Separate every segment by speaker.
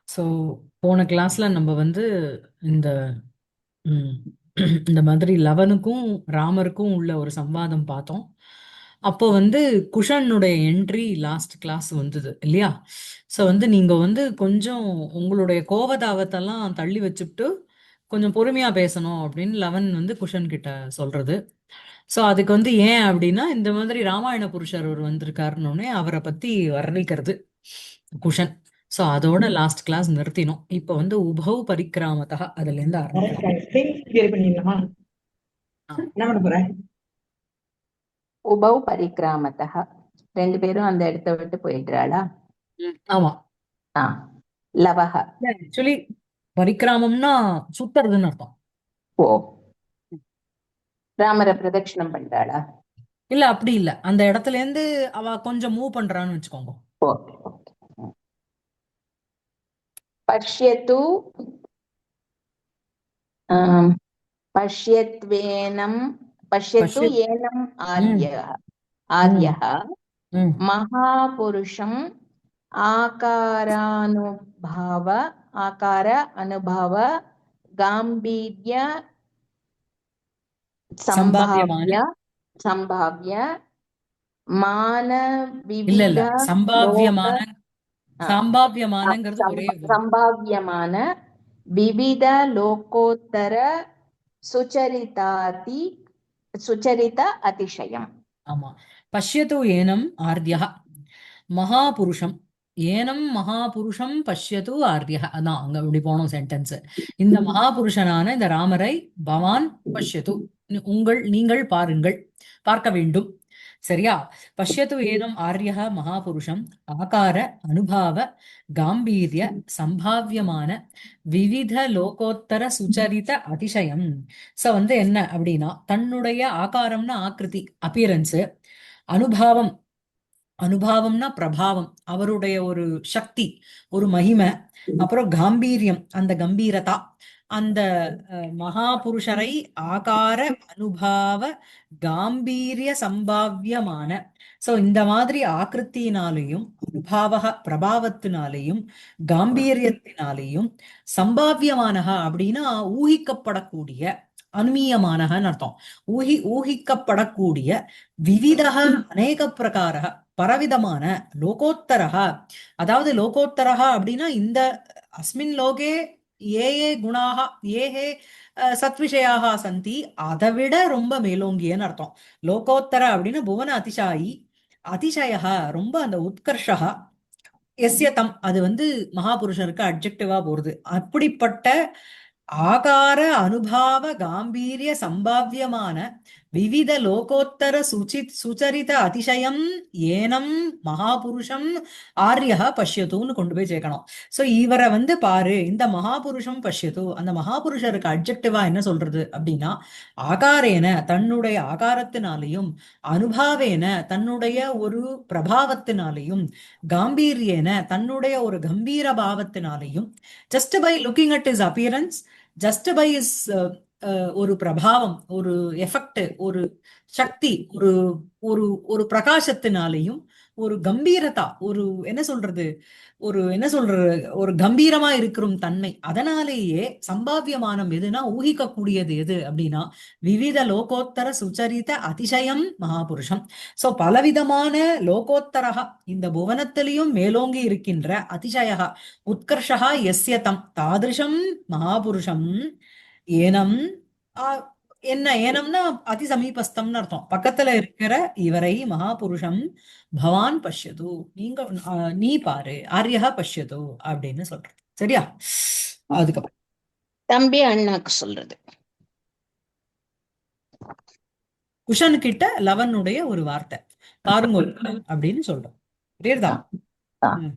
Speaker 1: So போன கிளாஸ்ல நம்ம வந்து இந்த ம், இந்த மாதிரி லவனுக்கும் ராமருக்கும் உள்ள ஒரு சம்வாதம் பார்த்தோம். அப்போ வந்து குஷனுடைய என்ட்ரி லாஸ்ட் கிளாஸ் வந்தது இல்லையா? ஸோ வந்து நீங்க வந்து கொஞ்சம் உங்களுடைய கோவதாவத்தெல்லாம் தள்ளி வச்சுட்டு கொஞ்சம் பொறுமையா பேசணும் அப்படின்னு லவன் வந்து குஷன் கிட்ட சொல்றது. ஸோ அதுக்கு வந்து ஏன் அப்படின்னா இந்த மாதிரி ராமாயண புருஷர் ஒரு வந்திருக்காருன்னொடனே அவரை பத்தி வர்ணிக்கிறது குஷன். ஸோ அதோட லாஸ்ட் கிளாஸ் நிறுத்தினோம். இப்போ வந்து உபௌ பரிக்கிராமதா அதுல இருந்து ஆரம்பிக்கலாம்.
Speaker 2: கிளியர் பண்ணிடலாமா?
Speaker 1: ஆ.
Speaker 2: என்ன பண்ண போற?
Speaker 3: உபௌ பரிக்கிராமத்தः ரெண்டு பேரும் அந்த இடத்த விட்டு போயிடுறாளா?
Speaker 1: ஆமா.
Speaker 3: ஆ லவஹ.
Speaker 1: ஆக்சுவலி பரிக்கிராமம்னா சுத்துறதுன்னு அர்த்தம்.
Speaker 3: ஓ, ராமரை பிரதட்சணம் பண்றாளா?
Speaker 1: இல்ல அப்படி இல்ல. அந்த இடத்துல இருந்து அவ கொஞ்சம் மூவ் பண்றான்னு வச்சுக்கோங்க.
Speaker 3: Okay okay. பஷ்யத்து பஷ்யத்வேனம் பஷ்யத்து
Speaker 1: பஷ்யத்
Speaker 3: ஏனம்
Speaker 1: ம்,
Speaker 3: ஆர்யः
Speaker 1: ம்,
Speaker 3: ஆர்யः
Speaker 1: ம்.
Speaker 3: மகாபுருஷம் ஆகாரானுபாவ ஆகார அனுபவ காம்பீர்ய
Speaker 1: சம்பாவியமான
Speaker 3: சம்பாவ்ய சம்பாவ்ய மான
Speaker 1: இல்ல இல்ல
Speaker 3: விவித லோக
Speaker 1: சம்பாவியமான
Speaker 3: ஆ,
Speaker 1: சாம்பாவியமானங்கிறது ஒரே word.
Speaker 3: சம்பாவ்யமான விவித லோகோத்தர சுச்சரிதாதி சுச்சரித அதிசயம்.
Speaker 1: ஆமா. பஷ்யது ஏனம் ஆர்யா மகாபுருஷம். ஏனம் மகாபுருஷம் பஷ்யது ஆர்யா. அதான் அங்க இப்படி போனோம் சென்டென்ஸ். இந்த மகாபுருஷனான இந்த ராமரை பவான் பஷ்யது. நீங்கள் பாருங்கள், பார்க்க வேண்டும். சரியா? பஷ்யது ஏனம் ஆர்யா மகாபுருஷம் ஆகார அனுபாவ காம்பீர்ய சம்பாவியமான விவித லோகோத்தர சுச்சரித அதிசயம். சோ வந்து என்ன அப்படின்னா தன்னுடைய ஆகாரம்னா ஆக்கிருதி அப்பியரன்ஸ், அனுபாவம் அனுபாவம்னா பிரபாவம் அவருடைய ஒரு சக்தி, ஒரு மகிமை, அப்புறம் காம்பீரியம் அந்த கம்பீரதா, அந்த மகாபுருஷரை ஆகார அனுபாவ காம்பீரிய சம்பாவியமான. சோ இந்த மாதிரி ஆக்கிருத்தினாலேயும் அனுபாவக பிரபாவத்தினாலேயும் காம்பீரியத்தினாலேயும் சம்பாவியமானக அப்படின்னா ஊகிக்கப்படக்கூடிய, அனுமீயமானகன்னு அர்த்தம். ஊகிக்கப்படக்கூடிய விவிதக அநேக பிரகாரக பரவிதமான லோகோத்தரஹா. அதாவது லோகோத்தரஹா அப்படின்னா இந்த அஸ்மின் லோகே ஏ ஏ குணாக ஏஹே சத்விஷயாக சந்தி அதை விட ரொம்ப மேலோங்கியன்னு அர்த்தம். லோகோத்தர அப்படின்னா புவன அதிசாயி, அதிசயா ரொம்ப அந்த உத்கர்ஷா, எஸ்யதம் அது வந்து மகாபுருஷருக்கு அட்ஜெக்டிவா போறது. அப்படிப்பட்ட ஆகார அனுபாவ காம்பீரிய சம்பாவியமான விவித லோகோத்தர சுச்சரித அதிசயம் ஏனம் மகாபுருஷம் ஆர்யா பஷ்யத்துன்னு கொண்டு போய் சேர்க்கணும். சோ இவரை வந்து பாரு, இந்த மகாபுருஷம் பஷ்யத்து, அந்த மகாபுருஷருக்கு அட்ஜெக்டிவா என்ன சொல்றது அப்படின்னா ஆகாரேன தன்னுடைய ஆகாரத்தினாலையும், அனுபாவேன தன்னுடைய ஒரு பிரபாவத்தினாலையும், காம்பீரியேன தன்னுடைய ஒரு கம்பீர பாவத்தினாலையும், just by looking at his appearance, just by his ஒரு பிரபாவம், ஒரு எஃபெக்ட், ஒரு சக்தி, ஒரு ஒரு ஒரு பிரகாசத்தினாலையும், ஒரு கம்பீரதா, ஒரு என்ன சொல்றது, ஒரு என்ன சொல்றது, ஒரு கம்பீரமா இருக்கிற தன்மை, அதனாலேயே சம்பாவியமானம் எதுனா ஊகிக்கக்கூடியது எது அப்படின்னா விவித லோகோத்தர சுச்சரித அதிசயம் மகாபுருஷம். சோ பலவிதமான லோகோத்தரகா இந்த புவனத்திலையும் மேலோங்கி இருக்கின்ற அதிசயகா உத்கர்ஷா எஸ்யதம் தாதிருஷம் மகாபுருஷம் ஏனம் ஆ, என்ன ஏனம்னா அதி சமீபஸ்தம்னு அர்த்தம். பக்கத்துல இருக்கிற இவரை மகாபுருஷம் பவான் பஷ்யது, நீங்க நீ பாரு, ஆர்யா பஷ்யது அப்படின்னு சொல்றது. சரியா? அதுக்கப்புறம்
Speaker 3: தம்பி அண்ணாக்கு சொல்றது.
Speaker 1: குஷன் கிட்ட லவனுடைய ஒரு வார்த்தை பாருங்க அப்படின்னு சொல்றோம். புரியுதா?
Speaker 3: ஆ, ஆ.
Speaker 1: ம்,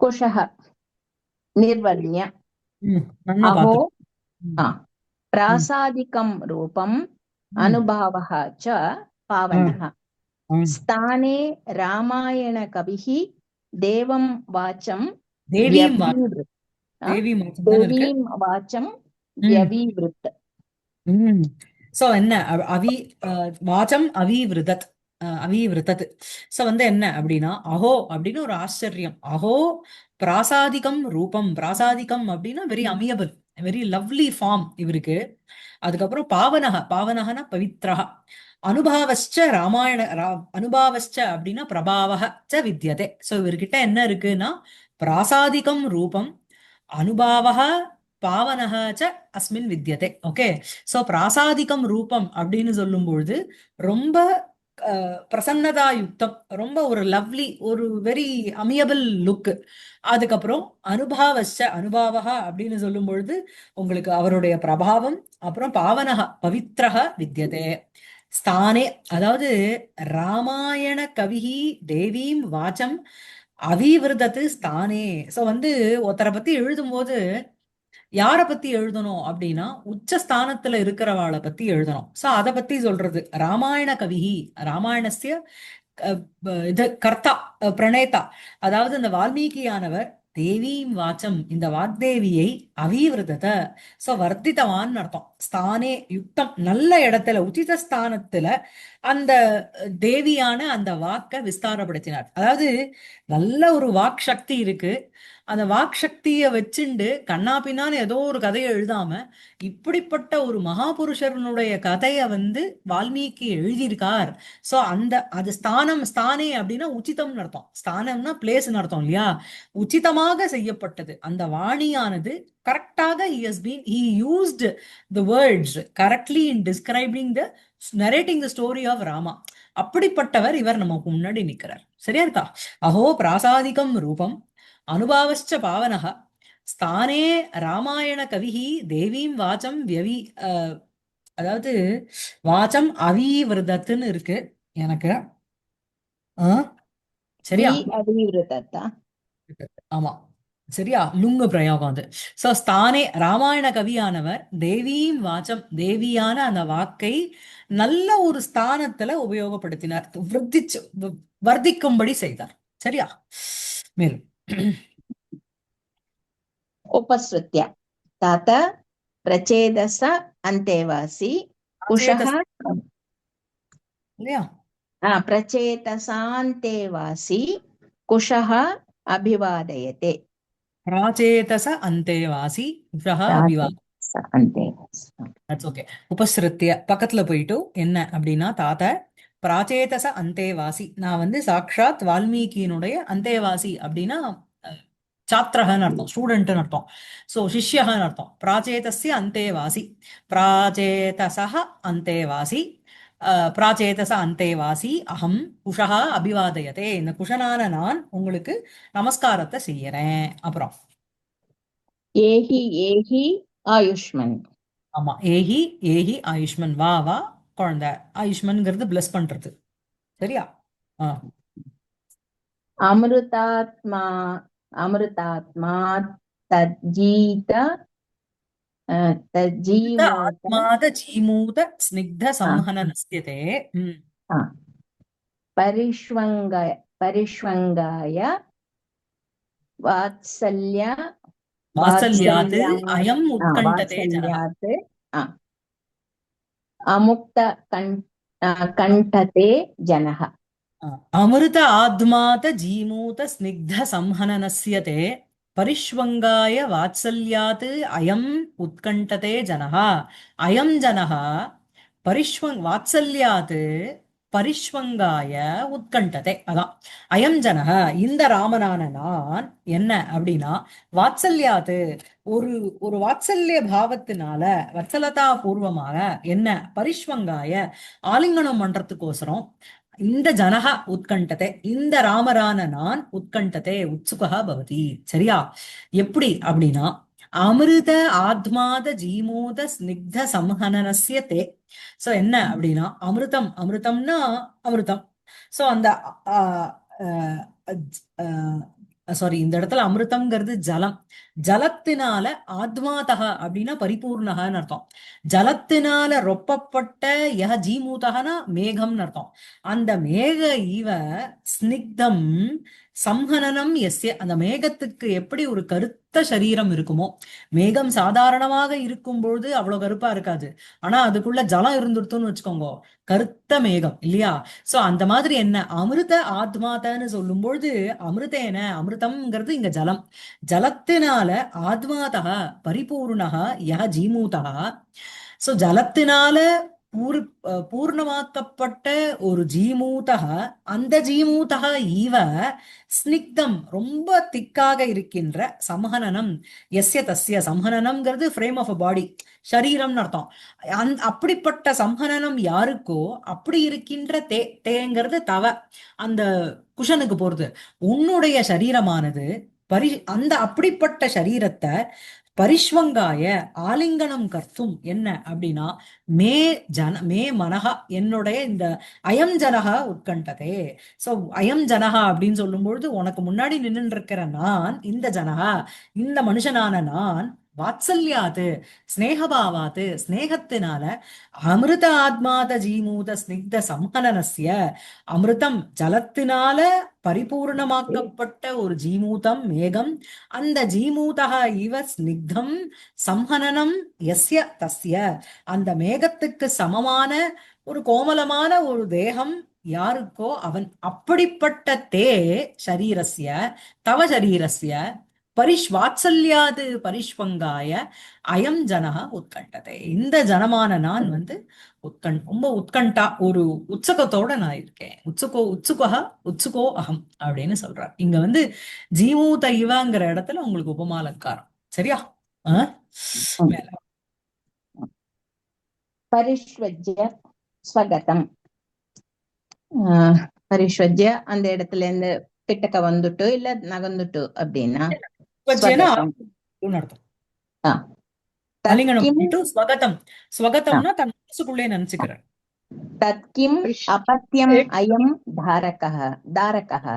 Speaker 3: குஷः நிர்வர்ணிய
Speaker 1: நல்லா
Speaker 3: அஹோ
Speaker 1: பாத்து. ம், ம்,
Speaker 3: பிராசாதிகம் ரூபம்
Speaker 1: ம்,
Speaker 3: அனுபாவः च
Speaker 1: ம்,
Speaker 3: पावनः
Speaker 1: ம்.
Speaker 3: ஸ்தானே ராமாயண கவிः தேவம் வாச்சம்
Speaker 1: தேவியும்
Speaker 3: வியவீவ்ருத்
Speaker 1: தேவி மாற்றம் தானே இருக்கு.
Speaker 3: தேவீம் வாச்சம்
Speaker 1: ம்,
Speaker 3: வியவீவ்ருத்.
Speaker 1: ம். சோ என்ன அவி வாச்சம் அவிவிருதத். அவிவிருத்தது. சோ வந்து என்ன அப்படின்னா, அஹோ அப்படின்னு ஒரு ஆச்சரியம். அஹோ பிராசாதிகம் ரூபம். பிராசாதிகம் அப்படின்னா வெரி அமியபிள், வெரி லவ்லி ஃபார்ம் இவருக்கு. அதுக்கப்புறம் பாவனக, பாவனகனா பவித்ரஹ. அனுபாவஸ்ச ராமாயண அனுபாவஸ்ச அப்படின்னா பிரபாவக ச வித்யதே. சோ இவர்கிட்ட என்ன இருக்குன்னா பிராசாதிகம் ரூபம், அனுபாவக பாவனக ச அஸ்மின் வித்யதே. ஓகே. சோ பிராசாதிகம் ரூபம் அப்படின்னு சொல்லும் பொழுது ரொம்ப பிரசன்னதா யுக்தம், ரொம்ப ஒரு லவ்லி, ஒரு வெரி அமியபிள் லுக். அதுக்கப்புறம் அனுபாவஸ்ச, அனுபாவக அப்படின்னு சொல்லும் பொழுது உங்களுக்கு அவருடைய பிரபாவம். அப்புறம் பாவனக பவித்ரஹ வித்யதே ஸ்தானே. அதாவது ராமாயண கவிஹி தேவீம் வாச்சம் அவிவிருதத்து ஸ்தானே. சோ வந்து ஒருத்தரை பத்தி எழுதும்போது யார பத்தி எழுதணும் அப்படின்னா உச்ச ஸ்தானத்துல இருக்கிறவாளை பத்தி எழுதணும். சோ அத பத்தி சொல்றது ராமாயண கவிஹி. ராமாயணஸ்ய இது கர்த்தா, பிரணேதா. அதாவது இந்த வால்மீகியானவர் தேவீம் வாச்சம், இந்த வாக்தேவியை அவிவிருதத, சோ வர்த்தித்தவான் அர்த்தம். ஸ்தானே யுக்தம், நல்ல இடத்துல உச்சித ஸ்தானத்துல அந்த தேவியான அந்த வாக்க விஸ்தாரப்படுத்தினார். அதாவது நல்ல ஒரு வாக் சக்தி இருக்கு. அந்த வாக் சக்திய வச்சுண்டு கண்ணா பின்னான்னு ஏதோ ஒரு கதையை எழுதாம இப்படிப்பட்ட ஒரு மகாபுருஷனுடைய கதைய வந்து வால்மீகி எழுதியிருக்கார். சோ அந்த அது ஸ்தானம், ஸ்தானே அப்படின்னா உச்சிதம்னு அர்த்தம். ஸ்தானம்னா பிளேஸ்னு அர்த்தம் இல்லையா? உச்சிதமாக செய்யப்பட்டது அந்த வாணியானது. கரெக்டாக he used the words correctly in describing the narrating the story of Rama. அப்படிப்பட்டவர் இவர் நமக்கு முன்னாடி நிக்கிறார். சரியா இருக்கா? அஹோ பிராசாதிகம் ரூபம், அனுபாவஸ்ச பாவனஹ, ஸ்தானே ராமாயண கவிஹி தேவீம் வாச்சம் அதாவது வாச்சம் அவிவிருதத்துன்னு இருக்கு எனக்கு. ஆ,
Speaker 3: வி
Speaker 1: சரியா?
Speaker 3: அவிவிருத்தத்தா.
Speaker 1: ஆமா, சரியா, லுங்கு பிரயோகம் அது. சோ ஸ்தானே ராமாயண கவியானவர் தேவீம் வாச்சம், தேவியான அந்த வாக்கை நல்ல ஒரு ஸ்தானத்துல உபயோகப்படுத்தினார், வர்த்திக்கும்படி செய்தார். சரியா? மேலும்
Speaker 3: उपसृत्य तात प्रचेदस अन्तेवासी कुशः
Speaker 1: சேதஸ் இல்லையா?
Speaker 3: प्रचेतसान्तेवासी कुशः अभिवादयते।
Speaker 1: பிராச்சேதச அந்தேவாசி உஷः அபிவா.
Speaker 3: प्राचेतस अन्तेवासी।
Speaker 1: That's okay. உபசிருத்திய பக்கத்துல போயிட்டு என்ன அப்படின்னா தாத்த பிராச்சேதச அந்தேவாசி. நான் வந்து சாக்ஷாத் வால்மீகியினுடைய அந்தேவாசி அப்படின்னா சாத்திரகன்னு அர்த்தம், ஸ்டூடெண்ட்னு அர்த்தம். சோ சிஷ்யகன்னு அர்த்தம். பிராச்சேதஸ்ய அந்தேவாசி, பிராச்சேதசः அந்தேவாசி, பிராச்சேதச அந்தேவாசி அகம் குஷः அபிவாதயதே. இந்த குஷனான நான் உங்களுக்கு நமஸ்காரத்தை செய்யறேன். அப்புறம்
Speaker 3: ஏஹி ஏஹி ஆயுஷ்மன்.
Speaker 1: ஆமா, ஏஹி ஏஹி ஆயுஷ்மன், வா வா குழந்தை. ஆயுஷ்மன்ங்கிறது பிளஸ் பண்றது. சரியா? ஆ,
Speaker 3: அமிர்தாத்மா அமிர்தாத்மா தஜ்ஜீத
Speaker 1: இந்த
Speaker 3: தஜ்ஜீமூத
Speaker 1: ஆத்மாத ஜீமூத ஸ்னிக்த
Speaker 3: ஆ,
Speaker 1: சம்ஹனனஸ்யதே. ம்.
Speaker 3: ஆ, परिष्वङ्ग परिष्वङ्गाय वात्सल्य
Speaker 1: வாத்சல்யாத்
Speaker 3: वात्सल्यात्
Speaker 1: அயம் உத்கண்டதே ஜனஹ.
Speaker 3: वात्सल्यात् अमुक्त कण्ठते जनः।
Speaker 1: அமிர்த ஆத்மாத ஜீமூத ஸ்னிக்த சம்ஹனனஸ்யதே பரிஷ்வங்காய வாத்சல்யாத் அயம் உத்கண்டதே ஜனஹ. அயம் ஜனஹ வாத்சல்யாத் பரிஷ்வங்காய உத்கண்டதே. அதான் அயம் ஜனஹ, இந்த ராமனான நான் என்ன அப்படின்னா வாத்சல்யாது, ஒரு ஒரு வாத்சல்ய பாவத்தினால, வத்சலதா பூர்வமாக என்ன பரிஷ்வங்காய ஆலிங்கனம் பண்றதுக்கோசரம் இந்த ஜனக உத்கண்டதே, இந்த ராமரான நான் உத்கண்டதே உத்சுகா பவதி. சரியா? எப்படி அப்படின்னா அமிர்த ஆத்மாத ஜீமூத ஸ்னிக்த சம்ஹனனஸ்ய தே. சோ என்ன அப்படின்னா அமிர்தம், அமிர்தம்னா அமிர்தம். சோ அந்த சாரி, இந்த இடத்துல அமிர்தம்ங்கிறது ஜலம். ஜலத்தினால ஆத்மாதக அப்படின்னா பரிபூர்ணகன்னு அர்த்தம். ஜலத்தினால ரொப்பப்பட்ட ஜீமூதகனா மேகம்னு அர்த்தம். அந்த மேக இவ ஸ்னிக்தம் சம்ஹனனம் எஸ்ய, அந்த மேகத்துக்கு எப்படி ஒரு கருத்த சரீரம் இருக்குமோ, மேகம் சாதாரணமாக இருக்கும் பொழுது அவ்வளவு கருப்பா இருக்காது. ஆனா அதுக்குள்ள ஜலம் இருந்துடுத்துன்னு வச்சுக்கோங்க, கருத்த மேகம் இல்லையா? சோ அந்த மாதிரி என்ன அமிர்த ஆத்மாதன்னு சொல்லும் பொழுது, அமிர்தேன, அமிர்தம்ங்கிறது இங்க ஜலம். ஜலத்தினால ஆத்மாதா பரிபூர்ணக யஹ ஜீமூதா. சோ ஜலத்தினால பூர் பூர்ணமாக்கப்பட்ட ஒரு ஜீமூதக, அந்த ஜீமூதக ஈவ ஸ்னிக்தம், ரொம்ப திக்காக இருக்கின்ற சம்ஹனனம் எஸ்ய தஸ்ய. சம்ஹனனம்ங்கிறது ஃப்ரேம் ஆஃப் அ பாடி, சரீரம்னு அர்த்தம். அப்படிப்பட்ட சம்ஹனனம் யாருக்கோ அப்படி இருக்கின்ற தேங்கிறது தவ, அந்த குஷனுக்கு போறது. உன்னுடைய சரீரமானது அந்த அப்படிப்பட்ட சரீரத்தை பரிஷ்வங்காய ஆலிங்கனம் கர்த்தும், என்ன அப்படின்னா மே மே மனஹா, என்னுடைய இந்த அயம் ஜனஹா உட்கண்டதே. சோ அயம் ஜனஹா அப்படின்னு சொல்லும் பொழுது உனக்கு முன்னாடி நின்று இருக்கிற நான், இந்த ஜனஹா, இந்த மனுஷனான நான், வாத்சல்யாது ஸ்நேகபாவாத்து, ஸ்நேகத்தினால அமிர்த ஆத்மாத ஜீமூத ஸ்னிக்த சம்ஹனனஸ்ய, அமிர்தம் ஜலத்தினால பரிபூர்ணமாக்கப்பட்ட ஒரு ஜீமூதம் மேகம், அந்த ஜீமூதக இவ ஸ்னிக்தம் சம்ஹனனம் எஸ்ய தஸ்ய, அந்த மேகத்துக்கு சமமான ஒரு கோமலமான ஒரு தேகம் யாருக்கோ அவன், அப்படிப்பட்ட தே ஷரீரஸ்ய, தவ ஷரீரஸ்ய பரிஷ்வாத்சல்யாது பரிஷ்வங்காய அயம் ஜனஹ உத்கண்டதே. இந்த ஜனமான நான் வந்து ரொம்ப உத்கண்டா, ஒரு உற்சகத்தோட நான் இருக்கேன். உத்சுகா உத்சுகோ அகம் அப்படின்னு சொல்றார். இங்க வந்து ஜீமூத இவங்கிற இடத்துல உங்களுக்கு உபமாலங்காரம். சரியா? மேல
Speaker 3: பரிஷ்வஜ்ய ஸ்வகதம். பரிஷ்வஜ்ய அந்த இடத்துல இருந்து கிட்டக்க வந்துட்டு இல்ல நகர்ந்துட்டு அப்படின்னா ஸ்வகதம்.
Speaker 1: அர்த்தம்.
Speaker 3: ஆ,
Speaker 1: ஆலிங்கனம்
Speaker 3: தத்கிம்
Speaker 1: பண்ணிட்டு ஸ்வகதம். ஸ்வகதம்னா தன் மனசுக்குள்ளே நினைச்சுக்கிறார்.
Speaker 3: தத்கிம் அபத்யம் அயம் தாரகः தாரகः.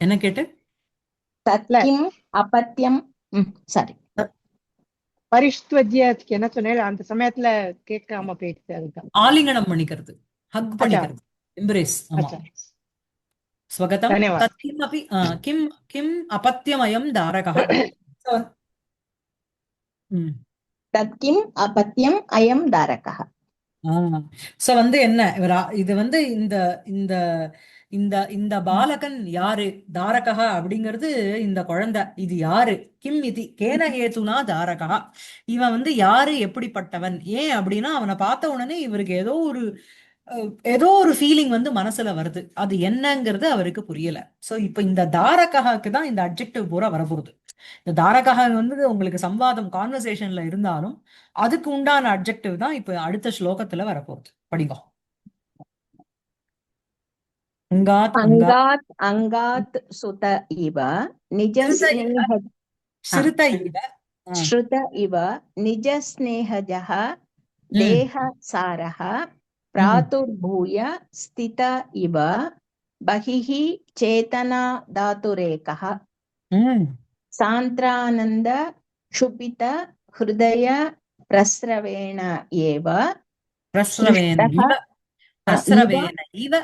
Speaker 1: என்ன கேட்டு?
Speaker 3: தத்கிம் அபத்யம், சாரி,
Speaker 2: பரிஷ்வஜ்யத்துக்கு என்ன சொன்னேன் அந்த சமயத்துல கேட்காம போயிடுச்சு. அதுதான்
Speaker 1: ஆலிங்கனம் பண்ணிக்கிறது, ஹக் பண்ணிக்கிறது, எம்ப்ரேஸ். ஆமா, ஸ்வகதம்.
Speaker 2: தன்யவாத்.
Speaker 1: தத் கிம் அபி கிம் கிம் அபத்யமயம் தாரகः.
Speaker 3: தத்கிம் அபத்யம் அயம் தாரகः.
Speaker 1: சோ வந்து என்ன இது வந்து இந்த இந்த இந்த இந்த பாலகன் யாரு, தாரகா அப்படிங்கிறது இந்த குழந்தை, இது யாரு, கிம் இது கேன ஹேதுனா தாரகா, இவன் வந்து யாரு, எப்படிப்பட்டவன், ஏன் அப்படின்னா அவனை பார்த்த உடனே இவருக்கு ஏதோ ஒரு ஃபீலிங் வந்து மனசுல வருது, அது என்னங்கிறது அவருக்கு புரியல. சோ இப்ப இந்த தாரகாக்கு தான் இந்த அட்ஜெக்டிவ் பூரா வரப்போகுது. இந்த தாரகா வந்து உங்களுக்கு சம்வாதம் கான்வர்சேஷன்ல இருந்தாலும் அதுக்கு உண்டான அட்ஜெக்டிவ் தான் இப்ப அடுத்த ஸ்லோகத்துல வரப்போகுது. படிங்க. அங்காத்
Speaker 3: அங்காத் அங்காத் சுத இவ நிஜ
Speaker 1: ஸ்ருத இவ
Speaker 3: ஸ்ருத இவ நிஜ ஸ்நேஹஜः தேஹ சாரः பிராதுர்பூய ஸ்தித இவ பகிஹ சேதனா தாதுரேகः சாந்திரானந்த க்ஷுபித ஹிருதய பிரஸ்ரவேண ஏவ
Speaker 1: பிரஸ்ரவேண இவ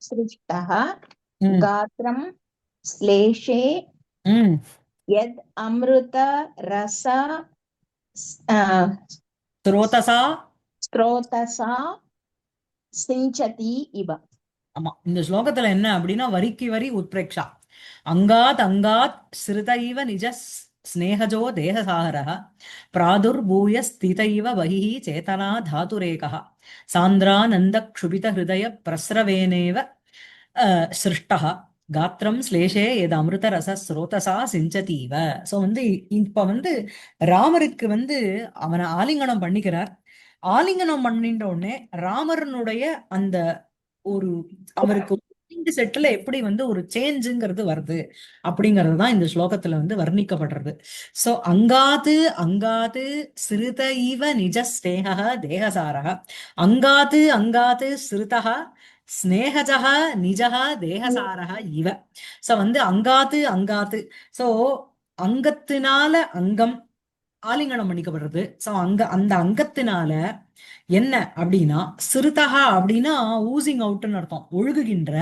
Speaker 1: சிருஷ்டः
Speaker 3: காத்ரம் ஸ்லேஷே யத் அம்ருத ரச ஸ்ரோதசா சிஞ்சதி இவ.
Speaker 1: ஆமா, இந்த ஸ்லோகத்துல என்ன அப்படின்னா வரிக்கு வரி உத்பிரேக்ஷா. அங்காத் அங்காத் ஸ்ருத இவ நிஜ ஸ்நேகஜோ தேகசாகரः பிராதுர்பூய ஸ்தித இவ பகிஹ சேதனா தாதுரேகः சாந்திரானந்த க்ஷுபித ஹிருதய பிரஸ்ரவேணேவ சிருஷ்டः காத்திரம் ஸ்லேஷே எது அமிர்த ரச ஸ்ரோதசா சிஞ்சதீவ. சோ வந்து இப்ப வந்து ராமருக்கு வந்து அவனை ஆலிங்கனம் பண்ணிக்கிறார். ஆலிங்கனம் பண்ணிட்ட உடனே ராமரனுடைய அந்த ஒரு அவருக்கு மைண்ட் செட்ல எப்படி வந்து ஒரு சேஞ்சுங்கிறது வருது அப்படிங்கிறது தான் இந்த ஸ்லோகத்துல வந்து வர்ணிக்கப்படுறது. சோ அங்காது அங்காது சிறுத இவ நிஜ ஸ்நேக தேகசாரக, அங்காது அங்காது சிறுதா ஸ்நேகஜக நிஜக தேகசாரக இவ. சோ வந்து அங்காத்து அங்காத்து, சோ அங்கத்தினால அங்கம் ஆலிங்கனம் பண்ணிக்கப்படுறது. சோ அந்த அங்கத்தினால என்ன அப்படின்னா சிறுதகா அப்படின்னா ஊசிங் அவுட்னு அர்த்தம், ஒழுகுகின்ற.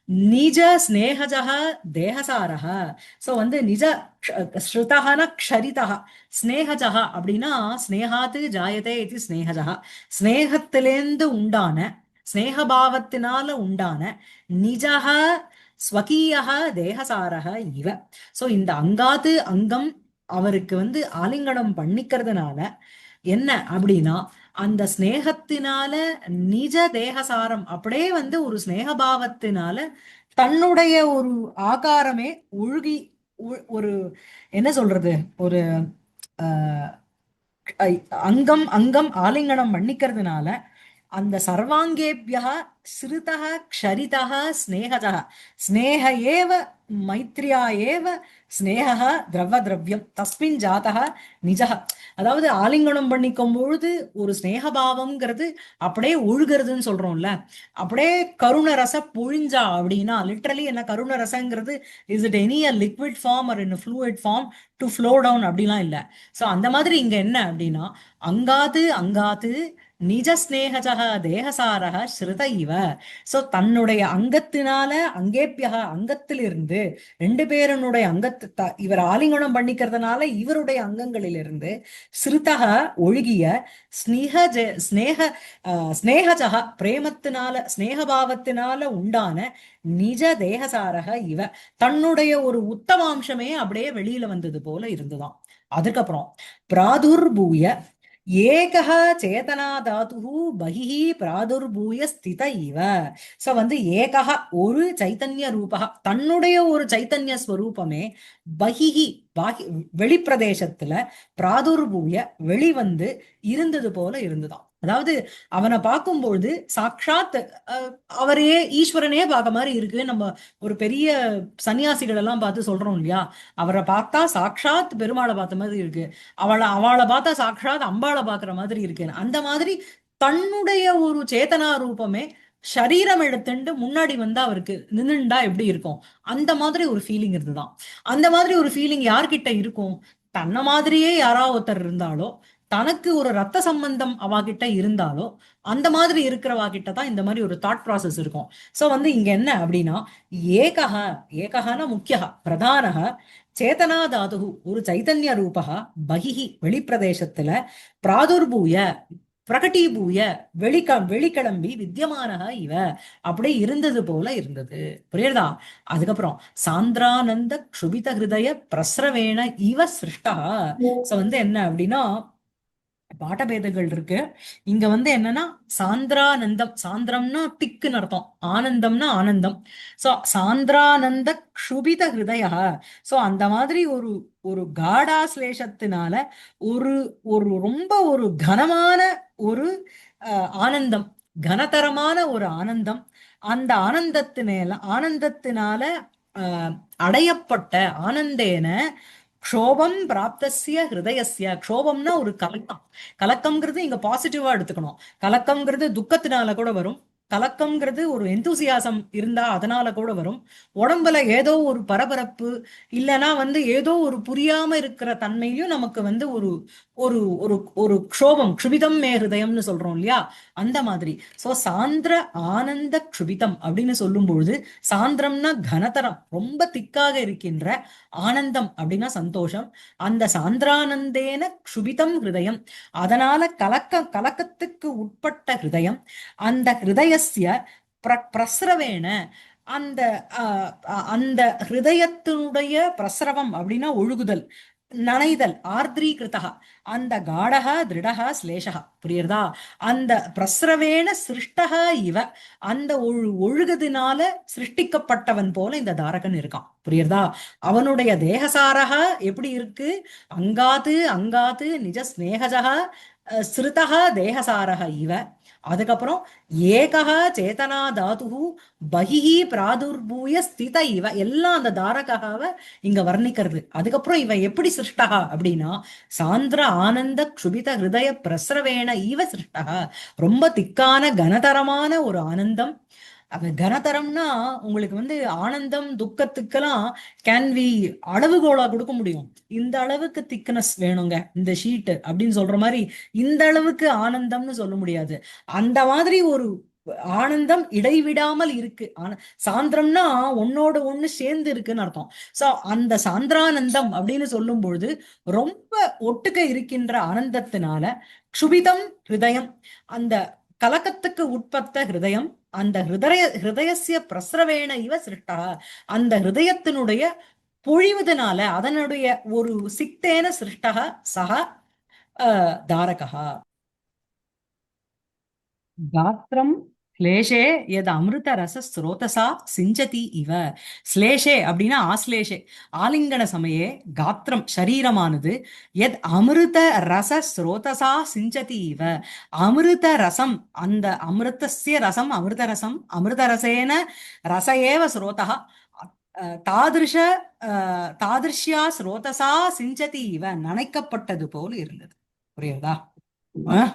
Speaker 1: நிஜ ஸ்நேகஜக தேகசாரக. சோ வந்து நிஜ ஸ்ருதகன க்ஷரிதக. ஸ்நேகஜக அப்படின்னா ஸ்நேகாத்து ஜாயதே இது ஸ்நேகஜக. ஸ்நேகத்திலேந்து உண்டான, ஸ்நேகபாவத்தினால உண்டான நிஜக ஸ்வகீயக தேகசாரக இவ. சோ இந்த அங்காத்து அங்கம் அவருக்கு வந்து ஆலிங்கனம் பண்ணிக்கிறதுனால என்ன அப்படின்னா அந்த ஸ்நேகத்தினால நிஜ தேகசாரம் அப்படியே வந்து ஒரு ஸ்நேகபாவத்தினால தன்னுடைய ஒரு ஆகாரமே ஒழுகி ஒரு என்ன சொல்றது, ஒரு ஆஹ் அங்கம் அங்கம் ஆலிங்கனம் பண்ணிக்கிறதுனால அந்த சர்வாங்கேபியः ஸ்ருதः க்ஷரிதः ஸ்நேகஜः. ஸ்நேக ஏவ மைத்ரியா ஏவ ஸ்நேகः திரவத்ரவ்யம் தஸ்மின் ஜாதः நிஜः. அதாவது ஆலிங்கனம் பண்ணிக்கும் பொழுது ஒரு ஸ்நேகபாவம்ங்கிறது அப்படியே ஒழுகிறதுன்னு சொல்றோம்ல. அப்படியே கருண ரச பொழிஞ்சா அப்படின்னா லிட்டரலி என்ன கருண ரசங்கிறது, is it any a liquid form or in fluid form to flow down அப்படிலாம் இல்ல. சோ அந்த மாதிரி இங்க என்ன அப்படின்னா அங்காத்து அங்காத்து நிஜ ஸ்நேகஜக தேகசாரக ஸ்ருத இவ. சோ தன்னுடைய அங்கத்தினால அங்கேப்பியக அங்கத்திலிருந்து ரெண்டு பேரனுடைய இவர் ஆலிங்கனம் பண்ணிக்கிறதுனால இவருடைய அங்கங்களிலிருந்து ஸ்ருதக ஒழுகிய ஸ்னேக ஸ்னேக ஸ்னேகஜக பிரேமத்தினால ஸ்னேகபாவத்தினால உண்டான நிஜ தேகசாரக இவ. தன்னுடைய ஒரு உத்தமாம்சமே அப்படியே வெளியில வந்தது போல இருந்துதான். அதுக்கப்புறம் பிராதுர்பூய ஏகஹ சேதனா தாதுஹு பகிஹி பிராதுர்பூய ஸ்தித இவ. சோ வந்து ஏகஹ ஒரு சைத்தன்ய ரூபா, தன்னுடைய ஒரு சைத்தன்ய ஸ்வரூபமே பகிஹி பாகி வெளிப்பிரதேசத்துல பிராதுர்பூய வெளிவந்து இருந்தது போல இருந்துதான். அதாவது அவனை பார்க்கும்பொழுது சாட்சாத் அவரையே ஈஸ்வரனே பார்க்க மாதிரி இருக்கு. நம்ம ஒரு பெரிய சன்னியாசிகள் எல்லாம் பார்த்து சொல்றோம் இல்லையா, அவரை பார்த்தா சாட்சாத் பெருமாளை பார்த்த மாதிரி இருக்கு, அவளை பார்த்தா சாட்சாத் அம்பாளை பாக்குற மாதிரி இருக்கு. அந்த மாதிரி தன்னுடைய ஒரு சேதனா ரூபமே சரீரம் எடுத்துட்டு முன்னாடி வந்து அவருக்கு நின்னுண்டா எப்படி இருக்கும் அந்த மாதிரி ஒரு ஃபீலிங் இருந்துதான். அந்த மாதிரி ஒரு ஃபீலிங் யார்கிட்ட இருக்கும், தன்னை மாதிரியே யாராவது ஒருத்தர் இருந்தாலோ, தனக்கு ஒரு ரத்த சம்பந்தம் அவாகிட்ட இருந்தாலோ அந்த மாதிரி இருக்கிறவா கிட்ட தான் இந்த மாதிரி ஒரு தாட் ப்ராசஸ் இருக்கும். சோ வந்து இங்க என்ன அப்படின்னா ஏகஹ, ஏகஹன முக்கிய பிரதானக சேதனா தாது ஒரு சைத்தன்ய ரூபா பகிஹி வெளிப்பிரதேசத்துல பிராதுர்பூய பிரகட்டீபூய வெளிக்கிளம்பி வித்தியமானக இவ அப்படியே இருந்தது போல இருந்தது. புரியுதா? அதுக்கப்புறம் சாந்திரானந்த க்ஷுபித ஹிருதய பிரஸ்ரவேண இவ சிருஷ்டா. சோ வந்து என்ன அப்படின்னா பாட்டபேதங்கள் இருக்கு. இங்க வந்து என்னன்னா சாந்திரானந்தம், சாந்திரம்னா திக்குன்னு அர்த்தம், ஆனந்தம்னா ஆனந்தம். சோ சாந்திரானந்த க்ஷுபித ஹிருதய. சோ அந்த மாதிரி ஒரு ஒரு காடாஸ்லேஷத்தினால ஒரு ஒரு ரொம்ப ஒரு கனமான ஒரு ஆனந்தம், கனதரமான ஒரு ஆனந்தம். அந்த ஆனந்தத்தினால அடையப்பட்ட ஆனந்தேன க்ஷோபம் பிராப்தஸ்ய ஹிருதயஸ்ய. க்ஷோபம்னா ஒரு கலக்கம். கலக்கம்ங்கிறது இங்க பாசிட்டிவா எடுத்துக்கணும். கலக்கம்ங்கிறது துக்கத்தினால கூட வரும், கலக்கம்ங்கிறது ஒரு எந்தூசியாசம் இருந்தா அதனால கூட வரும். உடம்புல ஏதோ ஒரு பரபரப்பு இல்லைன்னா வந்து ஏதோ ஒரு புரியாம இருக்கிற தன்மையிலும் நமக்கு வந்து ஒரு ஒரு ஒரு ஒரு க்ஷோபம், க்ஷுபிதம் மே ஹிருதயம்னு சொல்றோம் இல்லையா, அந்த மாதிரி. சோ சாந்திர ஆனந்த க்ஷுபிதம் அப்படின்னு சொல்லும் பொழுது சாந்திரம்னா கனதரம், ரொம்ப திக்காக இருக்கின்ற, ஆனந்தம் அப்படின்னா சந்தோஷம். அந்த சாந்திரானந்தேன க்ஷுபிதம் ஹிருதயம், அதனால கலக்கத்துக்கு உட்பட்ட ஹிருதயம். அந்த ஹிருதயஸ்ய பிரஸ்ரவேண, அந்த அந்த ஹிருதயத்தினுடைய பிரசரவம் அப்படின்னா ஒழுகுதல், நனைதல், ஆர்திரீகிருதா, அந்த காடகா திருடகா ஸ்லேஷகா. புரியுறதா? அந்த பிரஸ்ரவேண சிருஷ்டக இவ, அந்த ஒழுகுதினால சிருஷ்டிக்கப்பட்டவன் போல இந்த தாரகன் இருக்கான். புரியுறதா? அவனுடைய தேகசாரக எப்படி இருக்கு, அங்காத்து அங்காத்து நிஜ ஸ்நேகஜக ஸ்ருதக தேகசாரக இவ. அதுக்கப்புறம் ஏகஹ சேதனா தாதுஹு பகிஹி பிராதுர்பூய ஸ்தித இவ, எல்லாம் அந்த தாரகாவை இங்க வர்ணிக்கிறது. அதுக்கப்புறம் இவ எப்படி சிருஷ்டகா அப்படின்னா சாந்திர ஆனந்த க்ஷுபித ஹிருதய பிரஸ்ரவேண இவ சிருஷ்டகா, ரொம்ப திக்கான கனதரமான ஒரு ஆனந்தம். அது கனதரம்னா உங்களுக்கு வந்து ஆனந்தம் துக்கத்துக்கெல்லாம் கேன் வி அளவுகோலா கொடுக்க முடியும். இந்த அளவுக்கு திக்னஸ் வேணுங்க இந்த ஷீட் அப்படின்னு சொல்ற மாதிரி இந்த அளவுக்கு ஆனந்தம்னு சொல்ல முடியாது. அந்த மாதிரி ஒரு ஆனந்தம் இடைவிடாமல் இருக்கு. சாந்திரம்னா ஒன்னோட ஒண்ணு சேர்ந்து இருக்குன்னு அர்த்தம். சோ அந்த சாந்திரானந்தம் அப்படின்னு சொல்லும் பொழுது ரொம்ப ஒட்டுக்க இருக்கின்ற ஆனந்தத்தினால க்ஷுபிதம் ஹிருதயம், அந்த கலக்கத்துக்கு உட்பட்ட ஹிருதயம், அந்த ஹிருதயசிய பிரஸ்ரவேண இவ சிருஷ்டா, அந்த ஹிருதயத்தினுடைய பொழிவதனால அதனுடைய ஒரு சிக்தேன சிருஷ்டக சக தாரகா. गात्रं श्लेषे यद अमृतरस स्रोतसा सिञ्चति इव. ஸ்லேஷே அப்படின்னா ஆஸ்லேஷே, ஆலிங்கன சமயே காத்திரம் ஷரீரமானது எத் அமிர்த ரச ஸ்ரோதசா சிஞ்சதி இவ, அமிர்த ரசம், அந்த அமிர்தஸ்ய ரசம், அமிர்த ரசம், அமிர்த ரசேன ரச ஏவ ஸ்ரோதா தாதிருஷ தாதிருஷ்யா ஸ்ரோதசா சிஞ்சதி இவ, நனைக்கப்பட்டது போல் இருந்தது. புரியுதா? அஹ்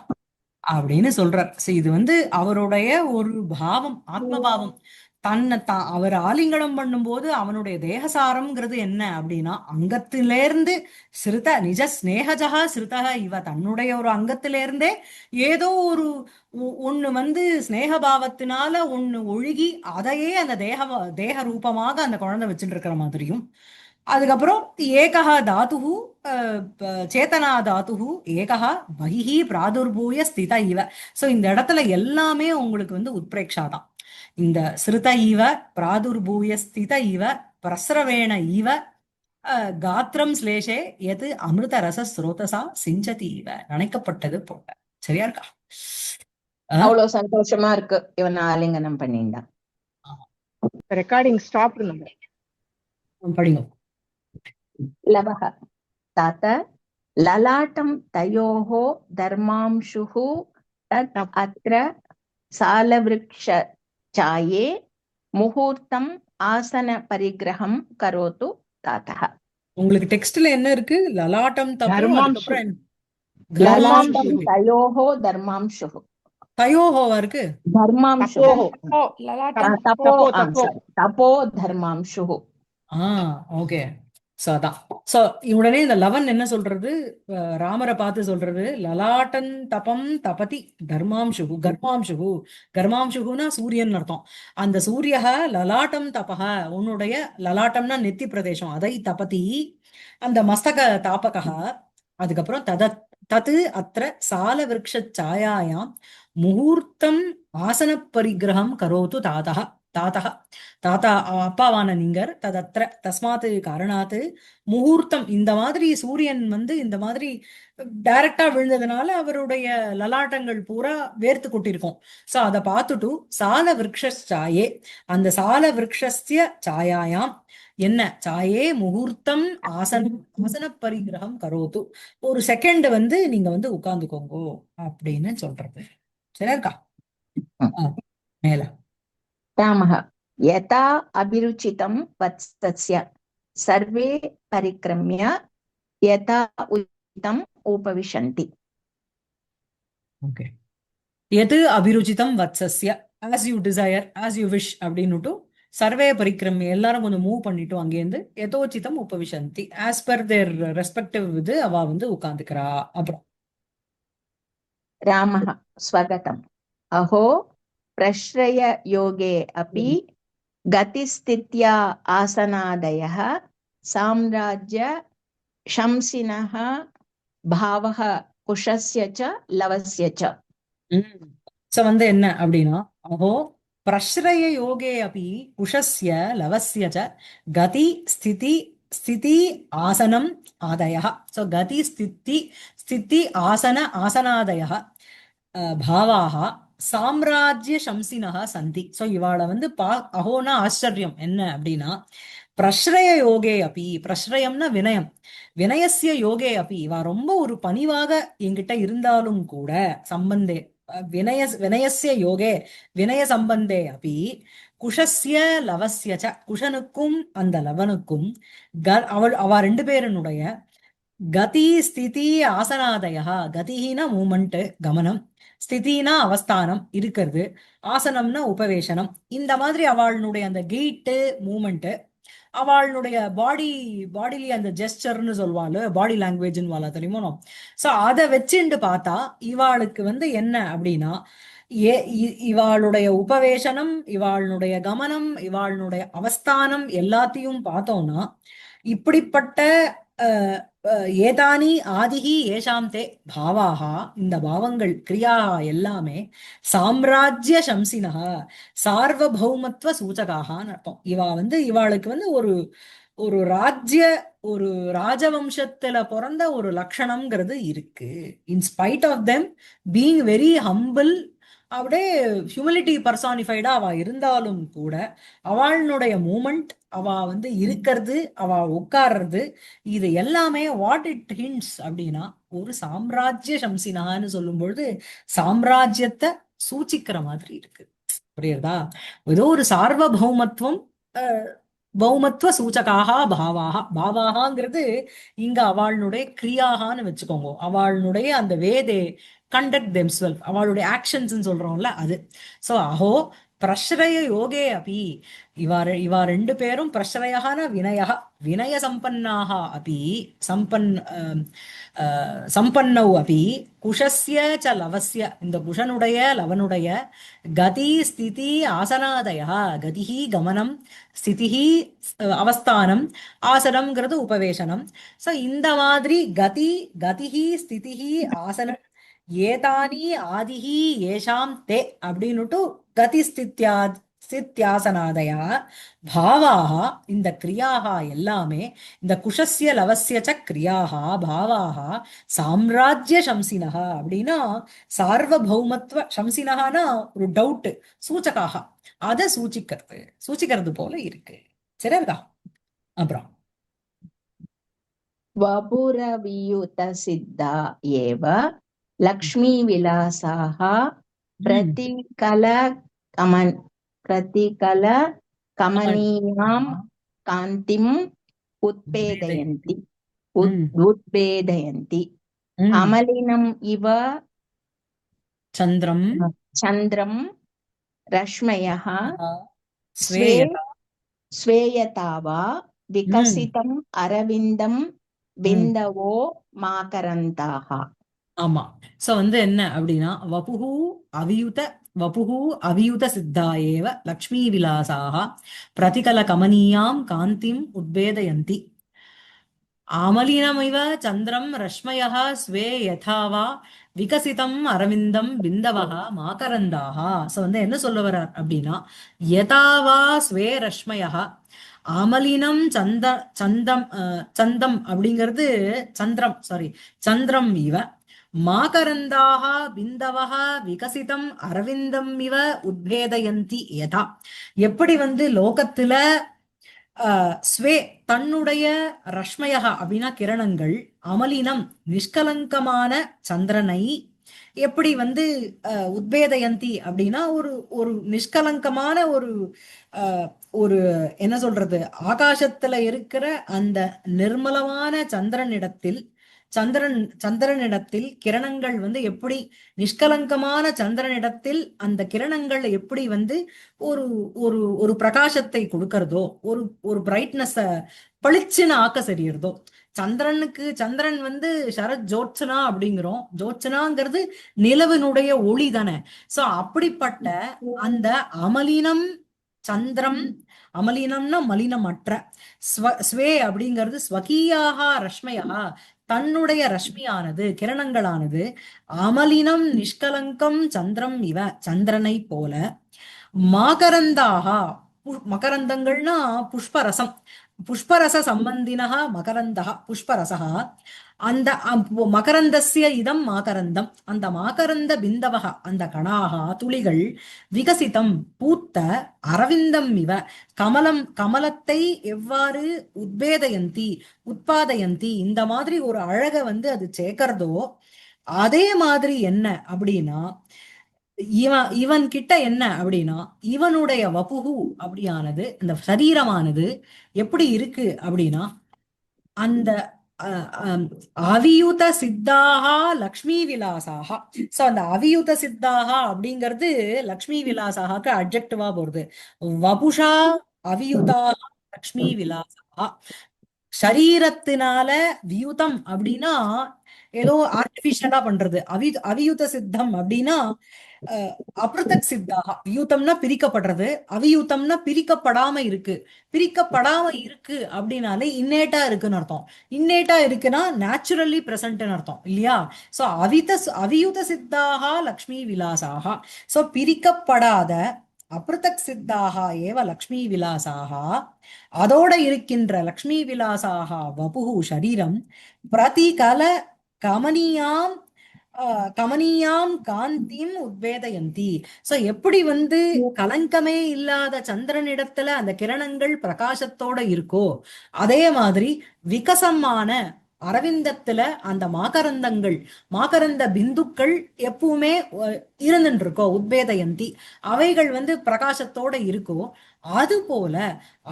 Speaker 1: அப்படின்னு சொல்றார். இது அவருடைய ஒரு பாவம், ஆத்மபாவம். அவர் ஆலிங்கனம் பண்ணும்போது அவனுடைய தேகசாரம்ங்கிறது என்ன அப்படின்னா, அங்கத்திலேருந்து சிறுத நிஜ ஸ்நேகஜகா சிறுதக இவ, தன்னுடைய ஒரு அங்கத்திலேருந்தே ஏதோ ஒரு ஒண்ணு ஸ்நேகபாவத்தினால ஒண்ணு ஒழுகி அதையே அந்த தேக ரூபமாக அந்த குழந்தை வச்சுட்டு இருக்கிற மாதிரியும், அதுக்கப்புறம் ஏகஹ தாதுஹு சேதனா தாதுஹு ஏகஹ பகிஹி பிராதுர்பூய ஸ்தித இவ. சோ இந்த இடத்துல எல்லாமே உங்களுக்கு உத்பிரேக்ஷா தான். இந்த ஸ்ருத இவ, பிராதுர்பூய ஸ்தித இவ, பிரஸ்ரவேண இவ, காத்திரம் ஸ்லேஷே எது அமிர்த ரச ஸ்ரோதசா சிஞ்சதி இவ, நினைக்கப்பட்டது போல. சரியா இருக்கா?
Speaker 3: அவ்வளவு சந்தோஷமா இருக்கு இவன் ஆலிங்கனம் பண்ணிண்டா.
Speaker 2: ரெக்கார்டிங் ஸ்டாப்
Speaker 1: படிங்க.
Speaker 3: லவஹ तात ललाटं तयोः धर्मांशुः तत् अत्र सालवृक्षछाये मुहूर्तम् आसनपरिग्रहं करोतु तातः.
Speaker 1: உங்களுக்கு டெக்ஸ்ட்ல என்ன இருக்கு? லலாட்டம் தப்போ, அதுக்கப்புறம் என்ன?
Speaker 3: ललाटं तयोः धर्मांशुः,
Speaker 1: தயோஹோவா இருக்கு?
Speaker 3: धर्मांशुः,
Speaker 2: தப்போ
Speaker 3: तपो धर्मांशुः.
Speaker 1: ஓகே. சோ அதான். சோ உடனே இந்த லவன் என்ன சொல்றது? ராமரை பார்த்து சொல்றது, லலாட்டன் தபம் தபதி தர்மாம்சுகு கர்மாம்சுகு. கர்மாம்சுகுனா சூரியன் அர்த்தம். அந்த சூரியக லலாட்டம் தபக, உன்னுடைய லலாட்டம்னா நெத்தி பிரதேசம், அதை தபதி அந்த மஸ்தக தாபகா. அதுக்கப்புறம் தது அத்திர சால விருக்ஷ சாயாயாம் முகூர்த்தம் ஆசன பரிகிரகம் கரோத்து தாதா. தாத்தா தாத்தா அப்பாவான நீங்கர் ததத்திர தஸ்மாத்து காரணாத்து முகூர்த்தம், இந்த மாதிரி சூரியன் இந்த மாதிரி டைரக்டா விழுந்ததுனால அவருடைய லலாட்டங்கள் பூரா வேர்த்து கொட்டிருக்கும். சோ அதை பார்த்துட்டு சால விருக்ஷாயே, அந்த சால விருக்ஷஸ்ய சாயாயாம் என்ன சாயே முகூர்த்தம் ஆசன பரிகிரகம் கரோத்து, ஒரு செகண்ட் நீங்க உட்கார்ந்துக்கோங்க அப்படின்னு சொல்றது. சரியா இருக்கா? மேல
Speaker 3: रामः यथा अभिरुचितं वत्सस्य सर्वे परिक्रम्य यथा उचितम् उपविशन्ति.
Speaker 1: ஓகே. எது அபிருச்சிதம் வத்சஸ்ய, as you desire, as you wish அப்படின்னுட்டு சர்வே பரிக்கிரமி எல்லாரும் கொஞ்சம் மூவ் பண்ணிட்டு அங்கேருந்து எதோச்சிதம் உபவிசந்தி, ஆஸ் பர் தேர் ரெஸ்பெக்டிவ் இது அவ உட்காந்துக்கிறா. அப்புறம்
Speaker 3: रामः स्वगतम् अहो प्रश्रय योगे अपि गतिस्थित्या आसनादयः साम्राज्य शंसिनः भावः कुशस्य च लवस्य च.
Speaker 1: சோ என்ன அப்படின்னா, அஹோ பிரஸ்ரய யோகே அபி குஷஸ்ய லவஸ்ய ச கதி ஸ்திதி ஸ்திதி ஆசனம் ஆதயः. சோ கதி ஸ்திதி ஆசன ஆசனாதயः பாவாக சாம்ராஜ்ய சம்சினஹ சந்தி. சோ இவாள அஹோனா ஆச்சரியம் என்ன அப்படின்னா, பிரஸ்ரய யோகே அப்பி, பிரஸ்ரயம்னா வினயம், வினயசிய யோகே அப்பி, இவா ரொம்ப ஒரு பணிவாக என்கிட்ட இருந்தாலும் கூட, சம்பந்தே வினயசிய யோகே வினய சம்பந்தே அப்பி குஷஸ்ய லவஸ்ய ச, குஷனுக்கும் அந்த லவனுக்கும் அவ ரெண்டு பேருனுடைய கதி ஸ்திதி ஆசனாதயா, கதினா மூமெண்ட் கமனம், ஸ்திதினா அவஸ்தானம் இருக்கிறது, ஆசனம்னா உபவேசனம். இந்த மாதிரி அவளுடைய அந்த கெயிட்டு மூமெண்ட், அவளுடைய பாடிலி அந்த ஜெஸ்டர்னு சொல்வாள், பாடி லாங்குவேஜ்னு வாழ தெரியுமோ. சோ அதை வச்சுட்டு பார்த்தா இவாளுக்கு என்ன அப்படின்னா, இவாளுடைய உபவேசனம், இவாளுடைய கமனம், இவாளுடைய அவஸ்தானம் எல்லாத்தையும் பார்த்தோம்னா இப்படிப்பட்ட அஹ், ஏதானி ஆதிஹி ஏஷாம் தே பாவாகா, இந்த பாவங்கள் கிரியா எல்லாமே சாம்ராஜ்ய சம்சினஹ சார்வபௌமத்துவ சூச்சகான்னு அர்த்தம். இவா இவாளுக்கு ஒரு ஒரு ராஜ்ய ஒரு ராஜவம்சத்துல பிறந்த ஒரு லட்சணம்ங்கிறது இருக்கு. In spite of them being very humble, அப்படியே ஹியூமிலிட்டி பர்சானிஃபைடா அவ இருந்தாலும் கூட அவளுடைய மூமெண்ட், அவ இருக்கிறது, அவ உட்கார்றது, இது எல்லாமே வாட் இட் ஹிண்ட்ஸ் அப்படின்னா ஒரு சாம்ராஜ்ய சம்சினான்னு சொல்லும் பொழுது சாம்ராஜ்யத்தை சூச்சிக்கிற மாதிரி இருக்கு. புரியுறதா? ஏதோ ஒரு சார்வபௌமத்துவம், அஹ், பௌமத்துவ சூச்சகாக பாவாக. பாவாகங்கிறது இங்க அவளுடைய கிரியாகான்னு வச்சுக்கோங்க. அவளுடைய அந்த வேதே கண்டக்ட் தெம்செல்ஃப், அவளுடைய ஆக்ஷன்ஸ் சொல்றோம்ல அது. சோ அஹோ பிரஸ்ரய யோகே அபி, இவா ரெண்டு பேரும் பிரஸ்ரயகான வினய வினய சம்பன்னாக அபி சம்பன் சம்பன்னௌ அபி குஷஸ்ய ச லவஸ்ய, இந்த குஷனுடைய லவனுடைய கதி ஸ்திதி ஆசனாதய, கதிஹி கமனம், ஸ்திதிஹி அவஸ்தானம், ஆசனம்ங்கிறது உபவேசனம். சோ இந்த மாதிரி கதிஹி ஸ்திதிஹி ஆசனம் ஏதானி ஆதிஹி ஏஷாம் தே அப்படின்னுட்டு கதி ஸ்தித்யாசனாதயா பாவாக, இந்த கிரியாக எல்லாமே இந்த குஷஸ்ய லவஸ்ய ச கிரியாக பாவாக சாம்ராஜ்ய சம்சினஹ அப்படின்னா சார்வபௌமத்துவ சம்சினஹானா ஒரு டவுட், சூச்சகாக அதை சூச்சிக்கிறது போல இருக்கு. சரியா? அப்புறம்
Speaker 3: வபுரவியுத சித்தா ஏவ லக்ஷ்மி விலாசாக பிரதிகல கமன் பிரதிகல கமனீயாம் காந்திம் உத்பேதயந்தி உத்பேதயந்தி அமலினம் இவ
Speaker 1: சந்திரம்
Speaker 3: சந்திரம் ரஷ்மயः ஸ்வேயதாவா விகசிதம் அரவிந்தம் பிந்தவோ மாகரந்தாக.
Speaker 1: ஆமா. சோ என்ன அப்படின்னா வபுகு அவியுத சித்தா ஏவ லக்ஷ்மி விலாசாக பிரதிகல கமனீயாம் காந்திம் உத்பேதயந்தி ஆமலினமிவ சந்திரம் ரஷ்மயः ஸ்வே யதாவா விகசிதம் அரவிந்தம் பிந்தவஹ மாகரந்தாக. சோ என்ன சொல்ல வர்றார் அப்படின்னா யதாவா ஸ்வே ரஷ்மயः ஆமலினம் சந்தம் அப்படிங்கிறது சந்திரம், சாரி சந்திரம் இவ மாகரந்தாக பிந்தவஹ விகசிதம் அரவிந்தம் இவ உத்பேதயந்தி யதா, எப்படி லோகத்துல ஸ்வே தன்னுடைய ரஷ்மயக அப்படின்னா கிரணங்கள் அமலினம் நிஷ்கலங்கமான சந்திரனை எப்படி உத்பேதயந்தி அப்படின்னா ஒரு ஒரு நிஷ்கலங்கமான ஒரு ஒரு என்ன சொல்றது, ஆகாசத்துல இருக்கிற அந்த நிர்மலமான சந்திரனிடத்தில் கிரணங்கள் எப்படி நிஷ்கலங்கமான சந்திரனிடத்தில் அந்த கிரணங்கள் எப்படி ஒரு ஒரு ஒரு பிரகாசத்தை கொடுக்கறதோ, ஒரு ஒரு பிரைட்னஸ பளிச்சுன்னு ஆக்க சரியறதோ. சந்திரன் சரத் ஜோத்சனா அப்படிங்கிறோம். ஜோத்சனாங்கிறது நிலவினுடைய ஒளி தானே. சோ அப்படிப்பட்ட அந்த அமலினம் சந்திரம், அமலினம்னா மலினமற்ற, ஸ்வே அப்படிங்கிறது ஸ்வகீயாக ரஷ்மயா, தன்னுடைய ரஷ்மியானது கிரணங்களானது அமலினம் நிஷ்கலங்கம் சந்திரம் இவ சந்திரனை போல மகரந்தாக, மகரந்தங்கள்னா புஷ்பரசம், புஷ்பரச சம்பந்தினः மகரந்தः புஷ்பரசः, அந்த மகரந்தஸ்ய இதம் மாகரந்தம், அந்த மாகரந்த பிந்தவக அந்த கணாக துளிகள் விகசிதம் பூத்த அரவிந்தம் இவ கமலத்தை எவ்வாறு உத்பேதயந்தி உத்பாதயந்தி இந்த மாதிரி ஒரு அழக அது சேர்க்கிறதோ அதே மாதிரி என்ன அப்படின்னா இவன் கிட்ட என்ன அப்படின்னா இவனுடைய வபுகு அப்படியானது இந்த சரீரமானது எப்படி இருக்கு அப்படின்னா அந்த அவியுத சித்தாக லக்ஷ்மி விலாசாக. சோ அந்த அவியுத சித்தாக அப்படிங்கிறது லக்ஷ்மி விலாசாக அட்ஜெக்டிவா போறது. வபுஷா அவியுதா லக்ஷ்மி விலாசா, சரீரத்தினால வியுதம் அப்படின்னா ஏதோ ஆர்டிபிஷியலா பண்றது. அவியுத சித்தம் அப்படின்னா அப்ரதக் சித்தாக. வியூத்தம்னா பிரிக்கப்படுறது, அவியூத்தம்னா பிரிக்கப்படாம இருக்கு. பிரிக்கப்படாம இருக்கு அப்படின்னாலே இன்னேட்டா இருக்குன்னு அர்த்தம். இன்னேட்டா இருக்குன்னா நேச்சுரலி பிரசன்ட்னு அர்த்தம் இல்லையா? சோ அவியுத சித்தாக லக்ஷ்மி விலாசாக. சோ பிரிக்கப்படாத அப்ரதக் சித்தாக ஏவ லக்ஷ்மி விலாசாக. அதோட இருக்கின்ற லக்ஷ்மி விலாசாக வபுகு ஷரீரம் பிரதிகல கமனியாம் கமனியாம் காந்திம் உத்வேதயந்தி. சோ எப்படி வந்து கலங்கமே இல்லாத சந்திரனிடத்துல அந்த கிரணங்கள் பிரகாசத்தோட இருக்கோ, அதே மாதிரி விகசமான அரவிந்தத்துல அந்த மாகரந்தங்கள், மாகரந்த பிந்துக்கள் எப்பவுமே இருந்துட்டு இருக்கோ, உத்வேதயந்தி, அவைகள் வந்து பிரகாசத்தோட இருக்கோ, அது போல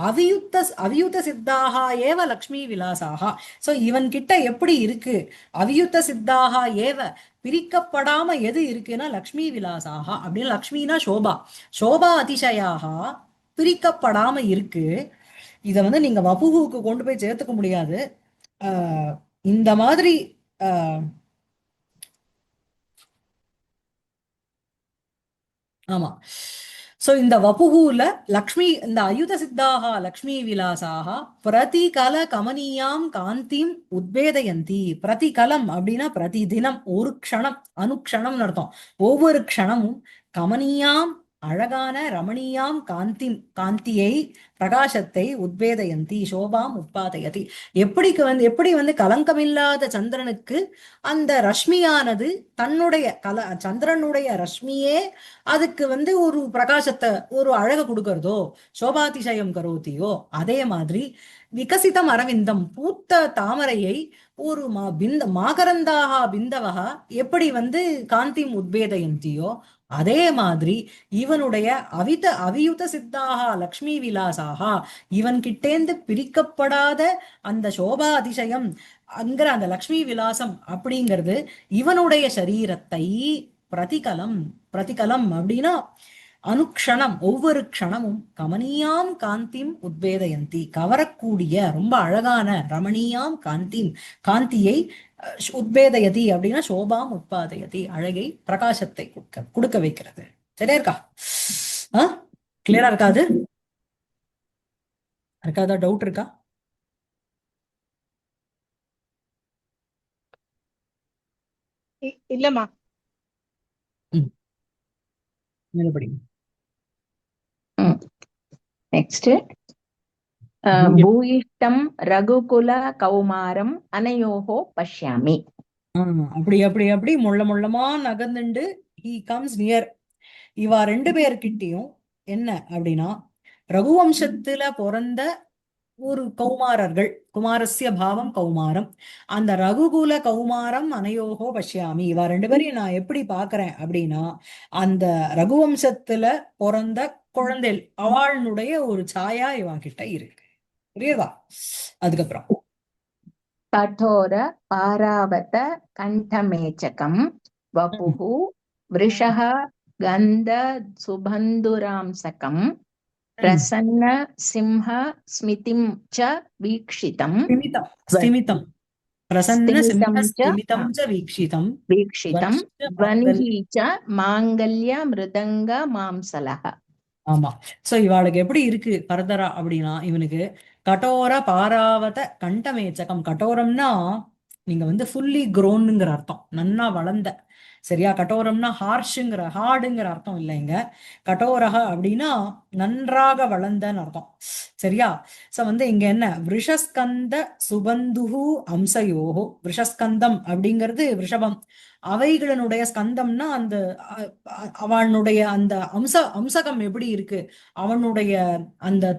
Speaker 1: அவியுத்த சித்தாக ஏவ லக்ஷ்மி விலாசாக. சோ இவன் கிட்ட எப்படி இருக்கு, அவியுத்த சித்தாக ஏவ பிரிக்கப்படாம எது இருக்குன்னா லக்ஷ்மி விலாசாக அப்படின்னு. லக்ஷ்மினா சோபா, சோபா அதிசயாக பிரிக்கப்படாம இருக்கு. இத வந்து நீங்க வபுகுக்கு கொண்டு போய் சேர்த்துக்க முடியாது. இந்த மாதிரி ஆஹ் ஆமா. சோ இந்த வபுகுல லக்ஷ்மி, இந்த அயுத சித்தாக லக்ஷ்மி விலாசாக பிரதி கல கமனியாம் காந்திம் உத்வேதயந்தி. பிரதி கலம் அப்படின்னா பிரதி தினம், ஒரு க்ஷணம், அனுக்ஷணம் அர்த்தம். ஒவ்வொரு க்ஷணமும் கமனியாம் அழகான ரமணியாம் காந்தியை, பிரகாசத்தை உத்வேதயந்தி சோபாம் உத்பாதயதி. எப்படி வந்து கலங்கமில்லாத சந்திரனுக்கு அந்த ரஷ்மியானது தன்னுடைய சந்திரனுடைய ரஷ்மியே அதுக்கு வந்து ஒரு பிரகாசத்தை, ஒரு அழகை கொடுக்கறதோ, சோபாதிசயம் கரோத்தியோ, அதே மாதிரி விகசிதம் அரவிந்தம் பூத்த தாமரையை ஒரு மாகரந்தாக பிந்தவகா எப்படி வந்து காந்தி உத்வேதயந்தியோ, அதே மாதிரி இவனுடைய அவியுத சித்தாக லக்ஷ்மி விலாசாக, இவன் கிட்டேந்து பிரிக்கப்படாத அந்த சோபா அதிசயம் அங்கிற அந்த லக்ஷ்மி விலாசம் அப்படிங்கிறது இவனுடைய சரீரத்தை பிரதிகலம். பிரதிகலம் அப்படின்னா அனுக்ஷணம், ஒவ்வொரு க்ஷணமும் கமனியாம் காந்திம் உத்வேதயந்தி, கவரக்கூடிய ரொம்ப அழகான ரமணியாம் காந்தியை உத்வேதயதி அப்படின்னா சோபாம் உத்பாதயதி, அழகை பிரகாசத்தை கொடுக்க வைக்கிறது. சரியா இருக்கா? கிளியரா இருக்காது? இருக்காதா? டவுட் இருக்கா?
Speaker 2: இல்லம்மா.
Speaker 3: நெக்ஸ்ட் பூயிஷ்டம் ரகுகுல கௌமாரம் அனயோகோ பஷ்யாமி.
Speaker 1: அப்படி அப்படி அப்படி முள்ளமா நகர்ந்துண்டு ஹி கம்ஸ் நியர். இவா ரெண்டு பேர்கிட்டயும் என்ன அப்படின்னா, ரகுவம்சத்துல பிறந்த ஒரு கௌமாரர்கள், குமாரஸ்ய பாவம் கௌமாரம், அந்த ரகுகுல கௌமாரம் அனயோகோ பஷ்யாமி. இவா ரெண்டு பேரையும் நான் எப்படி பாக்குறேன் அப்படின்னா, அந்த ரகுவம்சத்துல பிறந்த குழந்தை அவளுடைய ஒரு சாயா இவா கிட்ட இருக்கு. புரியுதா? அதுக்கப்புறம்
Speaker 3: கठोर पारावत कंठमेचकम वपुः वृषः गंध सुबंधुरांसकम प्रसन्न सिंह स्मितिं च वीक्षितं
Speaker 1: स्तिमितं प्रसन्न सिंह स्तिमितं च वीक्षितं
Speaker 3: ध्वनिः च मांगल्य मृदंग मांसलः.
Speaker 1: ஆமா. சோ இவாளுக்கு எப்படி இருக்கு ஃபர்தரா அப்படின்னா, இவனுக்கு கடோர பாராவத கண்டமேச்சகம். கடோரம்னா நீங்க வந்து ஃபுல்லி குரோன்னுங்கிற அர்த்தம், நன்னா வளர்ந்த. சரியா? கடோரம்னா ஹார்டுங்கிற அர்த்தம் இல்லைங்க. கடோரக அப்படின்னா நன்றாக வளர்ந்தன்னு அர்த்தம். சரியா? சோ வந்து இங்க என்ன, விஷஸ்கந்த சுபந்துகு அம்சயோகோ. விஷஸ்கந்தம் அப்படிங்கிறது ரிஷபம், அவைகளினுடைய ஸ்கந்தம்னா அந்த அவனுடைய அந்த அம்சகம் எப்படி இருக்கு, அவனுடைய அந்த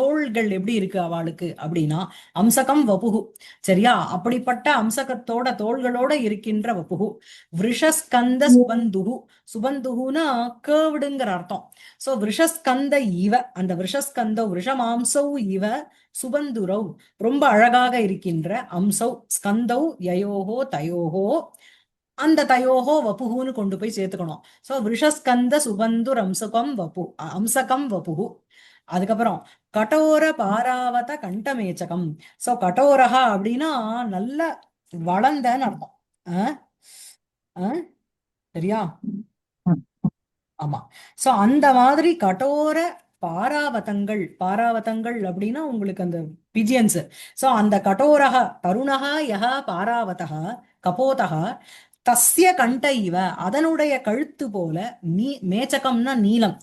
Speaker 1: தோள்கள் எப்படி இருக்கு அவளுக்கு அப்படின்னா அம்சகம் வபுகு. சரியா? அப்படிப்பட்ட அம்சகத்தோட தோள்களோட இருக்கின்ற வபுகு. விஷஸ்கந்த சுபந்துகு. சுபந்துகுனா கேர்வ்டுங்கிற அர்த்தம். சோ விஷஸ்கந்த இவ, அந்த விஷஸ்கந்த விஷமாம்சௌ இவ சுபந்துரௌ, ரொம்ப அழகாக இருக்கின்ற அம்சௌ ஸ்கந்தௌ யயோகோ தயோகோ, அந்த தயோகோ வபுகுன்னு கொண்டு போய் சேர்த்துக்கணும். சோ விஷஸ்கந்த சுபந்துர் அம்சகம் வபுகு. அதுக்கப்புறம் கடோர பாராவத கண்டமேச்சகம். சோ கடோரகா அப்படின்னா நல்ல வளர்ந்தன்னு அர்த்தம். அஹ், அஹ், சரியா? ஆமா. சோ அந்த மாதிரி கடோர பாராவதங்கள், பாராவதங்கள் அப்படின்னா உங்களுக்கு அந்த பிஜியன்ஸ். சோ அந்த கடோரக தருணக யக பாராவதக கபோதக தஸ்ய கண்ட இவ, அதனுடைய கழுத்து போல மேச்சகம்னா நீலம்,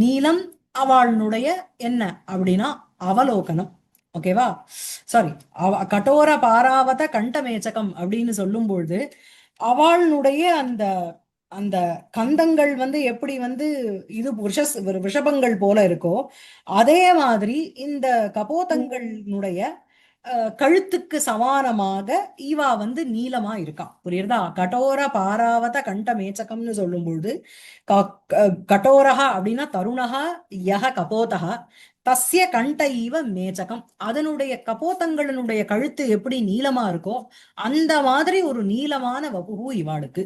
Speaker 1: நீலம் அவளுடைய என்ன அப்படின்னா அவலோகனம். ஓகேவா? சாரி, கடோர பாராவத கண்ட மேச்சகம் அப்படின்னு சொல்லும்பொழுது அவளுடைய அந்த அந்த கந்தங்கள் வந்து எப்படி வந்து இது ரிஷபங்கள் போல இருக்கோ, அதே மாதிரி இந்த கபோதங்களுடைய கழுத்துக்கு சமானமாக ஈவா வந்து நீளமா இருக்கான். புரியுறதா? கடோர பாராவத கண்ட மேச்சகம்னு சொல்லும் பொழுது கடோரஹா அப்படின்னா தருணஹா யஹ கபோதஹா தஸ்ய கண்ட ஈவ மேச்சகம், அதனுடைய கபோதங்களினுடைய கழுத்து எப்படி நீளமா இருக்கோ அந்த மாதிரி ஒரு நீளமான வபுகு இவாளுக்கு.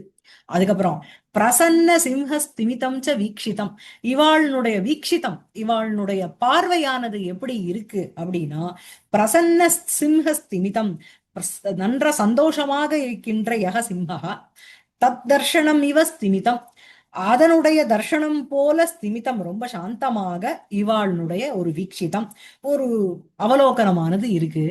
Speaker 1: அதுக்கப்புறம் பிரசன்ன சிம்ஹ ஸ்திமிதம் ச வீக்ஷிதம், இவாளுடைய வீக்ஷிதம், இவாளுடைய பார்வையானது எப்படி இருக்கு அப்படின்னா பிரசன்ன சிம்ஹ ஸ்திமிதம், நன்ற சந்தோஷமாக இருக்கின்ற யக சிம்ஹா தத் தர்ஷனம் இவ ஸ்திமிதம், அதனுடைய தர்ஷனம் போல ஸ்திமிதம் ரொம்ப சாந்தமாக இவாளுடைய ஒரு வீக்ஷிதம், ஒரு அவலோகனமானது இருக்கு.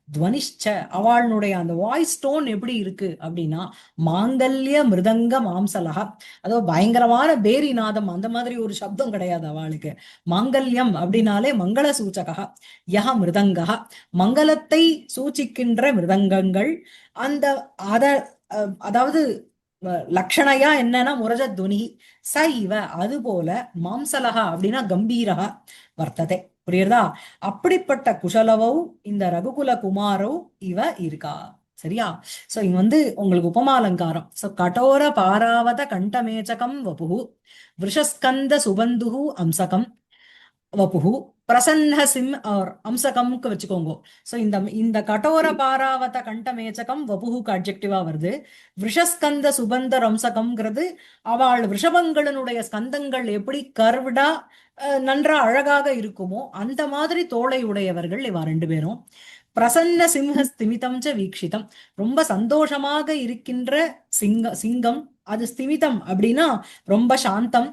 Speaker 1: துவனிஷ்ச, அவளுடைய அந்த வாய்ஸ் டோன் எப்படி இருக்கு அப்படின்னா மாங்கல்ய மிருதங்க மாம்சலகா, அதோ பயங்கரமான பேரி நாதம் அந்த மாதிரி ஒரு சப்தம் கிடையாது அவளுக்கு. மாங்கல்யம் அப்படின்னாலே மங்கள சூச்சகா யஹ மிருதங்கா, மங்களத்தை சூச்சிக்கின்ற மிருதங்கங்கள். அந்த அத அதாவது லக்ஷணையா என்னன்னா முரஜ துவனி ச இவ, அது போல மாம்சலகா அப்படின்னா கம்பீரகா வர்த்ததை. புரியுறதா? அப்படிப்பட்ட குஷலவௌ இந்த ரகுகுல குமாரௌ இவ இருக்கா. சரியா? சோ இங்க வந்து உங்களுக்கு உபமாலங்காரம். சோ கடோர பாராவத கண்டமேச்சகம் வபுகு விருஷஸ்கந்த சுபந்துகு அம்சகம் வபுகு பிரசன்ன சிம் ஆர் அம்சகம்க்கு வச்சுக்கோங்க. சோ இந்த இந்த கடோர பாராவத கண்டமேச்சகம் வபுகுக்கு அட்ஜெக்டிவா வருது. விஷஸ்கந்த சுபந்தர் அம்சகம்ங்கிறது அவள் ரிஷபங்களினுடைய ஸ்கந்தங்கள் எப்படி கர்வ்டா நன்றா அழகாக இருக்குமோ அந்த மாதிரி தோளை உடையவர்கள் இவா ரெண்டு பேரும். பிரசன்ன சிம்ஹ ஸ்திமிதம் ச வீக்ஷிதம், ரொம்ப சந்தோஷமாக இருக்கின்ற சிங்கம், அது ஸ்திமிதம் அப்படின்னா ரொம்ப சாந்தம்.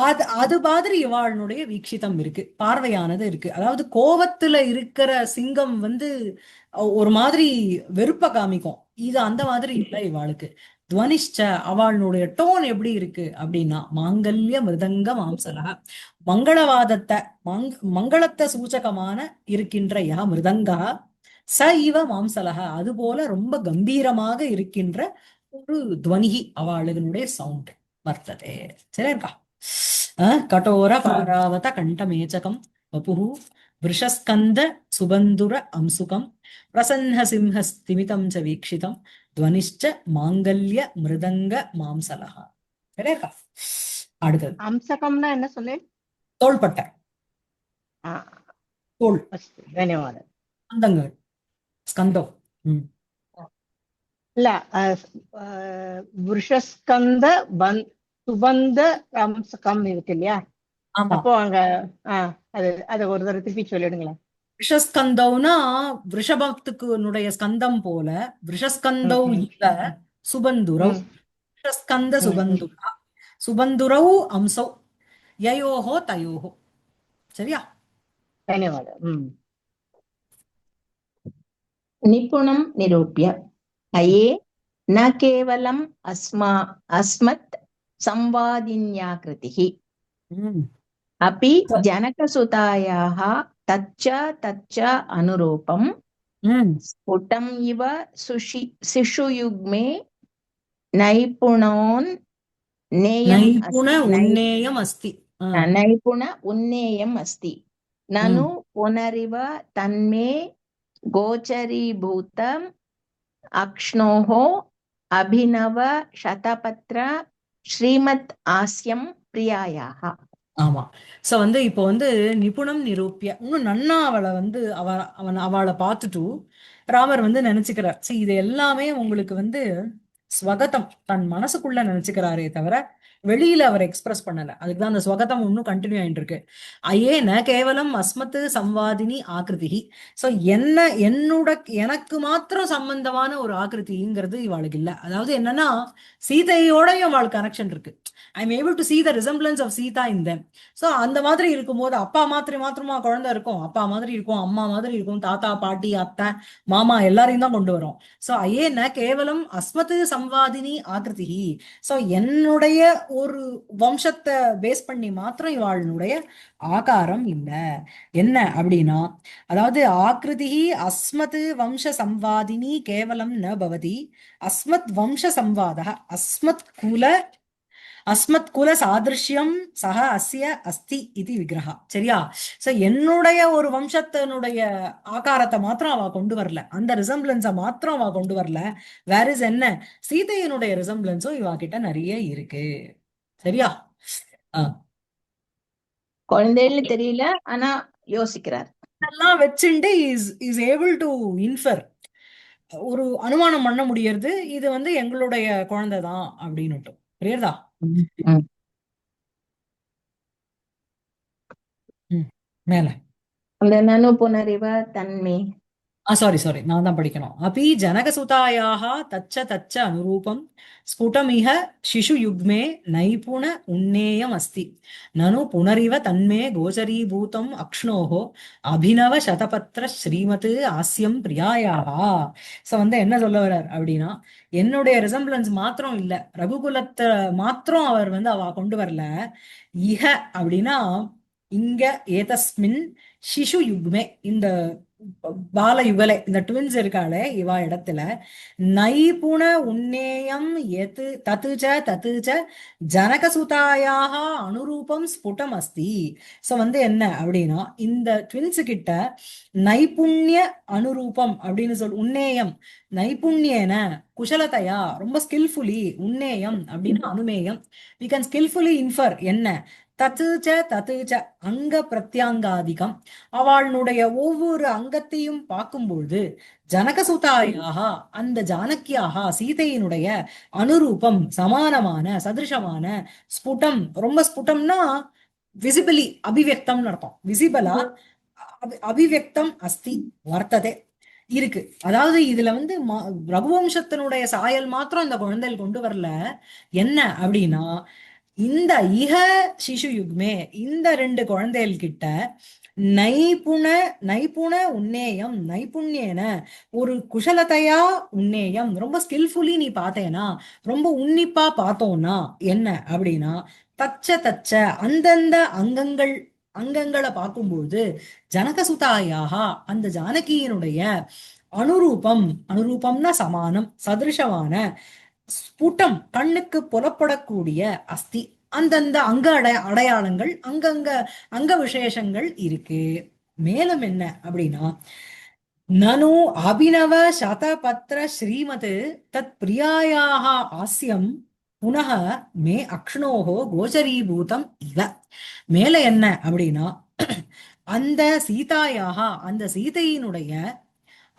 Speaker 1: அது அது மாதிரி இவாளுடைய வீக்ஷிதம் இருக்கு, பார்வையானது இருக்கு. அதாவது கோவத்துல இருக்கிற சிங்கம் வந்து ஒரு மாதிரி வெறுப்ப காமிக்கும், இது அந்த மாதிரி இல்லை இவாளுக்கு. துவனிஷ்ச, அவளுடைய டோன் எப்படி இருக்கு அப்படின்னா மாங்கல்ய மிருதங்க மாம்சலக, மங்களவாதத்தை மங்களத்தை சூச்சகமான இருக்கின்ற யா மிருதங்கா ச இவ மாம்சலக, அது போல ரொம்ப கம்பீரமாக இருக்கின்ற ஒரு துவனிகி அவளுடைய சவுண்ட் வர்த்ததே. சரியா இருக்கா? கடோர பாராவத கண்டமேச்சகம் வபுஹு விருஷஸ்கந்த சுபந்துர அம்சுகம் பிரசன்ன சிம்ஹ ஸ்திமிதம் ச வீக்ஷிதம் துவனிஷ்ச மாங்கல்ய மிருதங்க மாம்சலஹா. சரியா இருக்கா? அடுத்தது
Speaker 2: அம்சகம்னா என்ன சொல்லு?
Speaker 1: தோள்பட்டை,
Speaker 2: ஆ,
Speaker 1: தோள்,
Speaker 2: அஸ்து, தன்யவாதம்.
Speaker 1: ஸ்கந்தங்கள், ஸ்கந்தம்.
Speaker 2: இல்ல விருஷஸ்கந்த சுபந்த அம்சகம் இருக்கு இல்லையா?
Speaker 1: ஆமா,
Speaker 2: அப்போ அங்க அது அது ஒரு தடவை திருப்பி சொல்லிடுங்களேன்.
Speaker 1: விஷஸ்கந்தௌனா ரிஷபத்துக்கு ஸ்கந்தம் போல, விஷஸ்கந்தௌ
Speaker 2: ம்,
Speaker 1: இவ சுபந்துரௌ,
Speaker 2: ம்,
Speaker 1: விஷஸ்கந்த
Speaker 2: ம், ம்.
Speaker 1: சுபந்துரா சுபந்துரௌ அம்சௌ யயோஹோ தயோஹோ. சரியா?
Speaker 2: தன்யவாதம்.
Speaker 3: निपुणं निरूप्य अये न केवलम् अस्मत् संवादिन्याकृतिः
Speaker 1: ம்.
Speaker 3: अपि जनकसुतायाः तच्च अनुरूपं
Speaker 1: ம்.
Speaker 3: स्फुटम् इव शिशुयुग्मे नैपुण
Speaker 1: உன்னேயம் அஸ்தி.
Speaker 3: नैपुण उन्नेयम् अस्ति ननु पुनरिव तन्मे गोचरीभूतम् अक्ष्णोः अभिनव शतपत्र श्रीमत् आस्यं प्रियायाः.
Speaker 1: ஆமா. சோ வந்து இப்போ வந்து நிபுணம் நிரூபிய இன்னும் நன்னா அவளை வந்து அவளை பார்த்துட்டு ராமர் வந்து நினைச்சுக்கிறார், சரி இது எல்லாமே உங்களுக்கு வந்து ஸ்வகதம் தன் மனசுக்குள்ள நினைச்சுக்கிறாரே தவிர வெளியில அவர் எக்ஸ்பிரஸ் பண்ணல. அதுக்குதான் அந்த ஸ்வகதம் இன்னும் கண்டினியூ ஆயிட்டு இருக்கு. அயேன கேவலம் அஸ்மத் சம்வாதினி ஆக்ருதி. சோ என்ன என்னோட எனக்கு மாத்திரம் சம்பந்தமான ஒரு ஆக்ருதிங்கிறது இவாளுக்கு இல்ல. அதாவது என்னன்னா சீதையோடயும் அவள் கனெக்ஷன் இருக்கு. I am able to see the resemblance of Sita in them. So அந்த மாதிரி இருக்கும்போது அப்பா மாத்திரமா குழந்தை இருக்கும், அப்பா மாதிரி இருக்கும், அம்மா மாதிரி இருக்கும், தாத்தா பாட்டி அத்தை மாமா எல்லாரையும் தான் கொண்டு வரும். சோ அயேன கேவலம் அஸ்மத் சம்வாதினி ஆக்ருதி. சோ என்னுடைய ஒரு வம்சத்தை பேஸ் பண்ணி மாத்திரம் இவாளுடைய ஆகாரம் இல்ல. என்ன அப்படின்னா, அதாவது ஆக்ருதி அஸ்மத் வம்ச சம்வாதினி கேவலம் ந பவதி. அஸ்மத் வம்ச சம்வாத அஸ்மத் குல சாதிருஷ்யம் சக அஸ்ய அஸ்தி இது விக்கிரகா. சரியா? சோ என்னுடைய ஒரு வம்சத்தினுடைய ஆகாரத்தை மாத்திரம் அவ கொண்டு வரல, அந்த ரிசம்பிளன்ஸை மாத்திரம் அவ கொண்டு வரல. வேற இஸ் என்ன, சீதையினுடைய ரிசம்பிளன்ஸும் இவா கிட்ட நிறைய இருக்கு. சரியா? ஆஹ்
Speaker 3: குழந்தைன்னு தெரியல, ஆனா யோசிக்கிறார்.
Speaker 1: இதெல்லாம் வச்சுட்டு is is able to infer, ஒரு அனுமானம் பண்ண முடியறது இது வந்து எங்களுடைய குழந்தை தான் அப்படின்னுட்டு. புரியுறதா?
Speaker 3: ம், ம்.
Speaker 1: ம். மேல
Speaker 3: அந்த நனு புனரிவ தன்மே.
Speaker 1: சாரி நான் தான் படிக்கணும். அப்பி ஜனகசுதாயாக தச்ச அனுரூபம் ஸ்புடமிக சிசு யுக்மே நைபுண உன்னேயம் அஸ்தி நனு புனரிவ தன்மே கோச்சரீபூதம் அக்ஷ்ணோஹோ அபினவ சதபத்ர ஸ்ரீமத் ஆஸ்யம் பிரியாயாகா. சோ வந்து என்ன சொல்ல வர்றார் அப்படின்னா, என்னுடைய ரிசம்பிளன்ஸ் மாத்திரம் இல்ல, ரகுகுலத்தை மாத்திரம் அவர் வந்து அவ கொண்டு வரல. இஹ அப்படின்னா இங்க ஏதஸ்மின் சிசு யுக்மே, இந்த பால யுகலை, இந்த ட்வின்ஸ் இருக்காளே இவா இடத்துல நைபுண உன்னேயம் எது தத்துச்ச ஜனகசுதாயாக அனுரூபம் ஸ்புடம் அஸ்தி. சோ வந்து என்ன அப்படின்னா, இந்த ட்வின்ஸ் கிட்ட நைபுண்ய அனுரூபம் அப்படின்னு உன்னேயம் நைபுண்யேன குஷலதையா ரொம்ப ஸ்கில்ஃபுல்லி, உன்னேயம் அப்படின்னு அனுமேயம், we can skillfully infer என்ன தத்துச்ச அங்க பிரத்யங்காதிகம், அவளுடைய ஒவ்வொரு அங்கத்தையும் பார்க்கும்பொழுது ஜனகசுதாயாக அந்த ஜானகியாக சீதையினுடைய அனுரூபம் சமானமான சதிருஷமான ஸ்புடம், ரொம்ப ஸ்புடம்னா விசிபிளி அபிவியக்தம்னு அர்த்தம், விசிபலா அபிவியக்தம் அஸ்தி வர்த்ததே இருக்கு. அதாவது இதுல வந்து ரகுவம்சத்தினுடைய சாயல் மாத்திரம் இந்த குழந்தைகள் கொண்டு வரல. என்ன அப்படின்னா, இந்த இஹ சிசு யுக்மே இந்த ரெண்டு குழந்தைகள் கிட்ட நைபுண நைபுண உன்னேயம் நைபுண்யேன ஒரு குஷலத்தையா உன்னேயம் ரொம்ப ஸ்கில்ஃபுல்லி நீ பார்த்தேனா, ரொம்ப உன்னிப்பா பார்த்தோம்னா என்ன அப்படின்னா, தச்ச அந்தந்த அங்கங்களை பார்க்கும்போது ஜனகசுதாயாக அந்த ஜானகியினுடைய அனுரூபம்னா சமானம் சதிருஷமான ஸ்புடம் கண்ணுக்கு புலப்படக்கூடிய அஸ்தி அந்தந்த அங்க அடையாளங்கள் அங்க விசேஷங்கள் இருக்கு. மேலும் என்ன அப்படின்னா, நனு அபினவ சதபத்ர ஸ்ரீமத் தத் பிரியாயாக ஆஸ்யம் புனக மே அக்ஷ்ணோகோ கோச்சரீபூதம் இவ. மேல என்ன அப்படின்னா, அந்த சீதாயாக அந்த சீதையினுடைய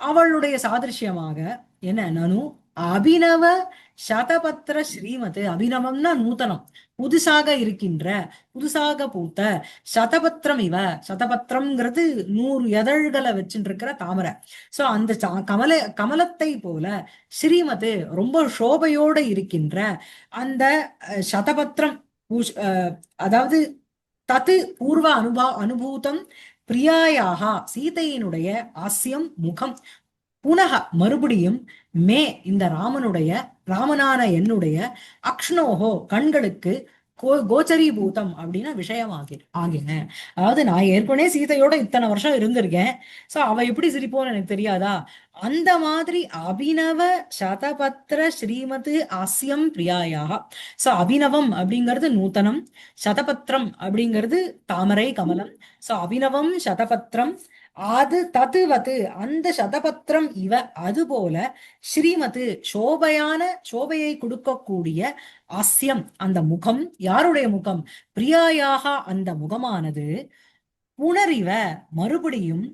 Speaker 1: அவளுடைய சாதிருஷ்யமாக என்ன நனு அபினவ சதபத்ர ஸ்ரீமத், அபினவம்னா நூத்தனம், புதுசாக இருக்கின்ற புதுசாக பூத்த சதபத்திரம் இவ, சதபத்திரம்ங்கிறது 100 இதழ்களை வச்சுட்டு இருக்கிற தாமரை. சோ அந்த கமலத்தை போல ஸ்ரீமத் ரொம்ப சோபையோட இருக்கின்ற அந்த சதபத்திரம் அதாவது தத்து பூர்வ அனுபூதம் பிரியாயாக சீதையினுடைய ஆஸ்யம் முகம் புனக மறுபடியும் மே இந்த ராமனான என்னுடைய அக்ஷ்ணோகோ கண்களுக்கு கோச்சரீபூதம் அப்படின்னா ஆகின. அதாவது நான் ஏற்கனவே சீதையோட இத்தனை வருஷம் இருந்திருக்கேன், சோ அவ எப்படி சிரிப்போன்னு எனக்கு தெரியாதா, அந்த மாதிரி அபினவ சதபத்ர ஸ்ரீமத் ஆஸ்யம் பிரியாயாக. சோ அபினவம் அப்படிங்கிறது நூத்தனம், சதபத்திரம் அப்படிங்கிறது தாமரை கமலம். சோ அபினவம் சதபத்திரம் அது தத்துவத்து அந்த சதபத்திரம் இவ அதுபோல ஸ்ரீமத் சோபையை கொடுக்கக்கூடிய ஆஸ்யம் அந்த முகம், யாருடைய முகம், பிரியாயாக அந்த முகமானது புனரிவ மறுபடியும்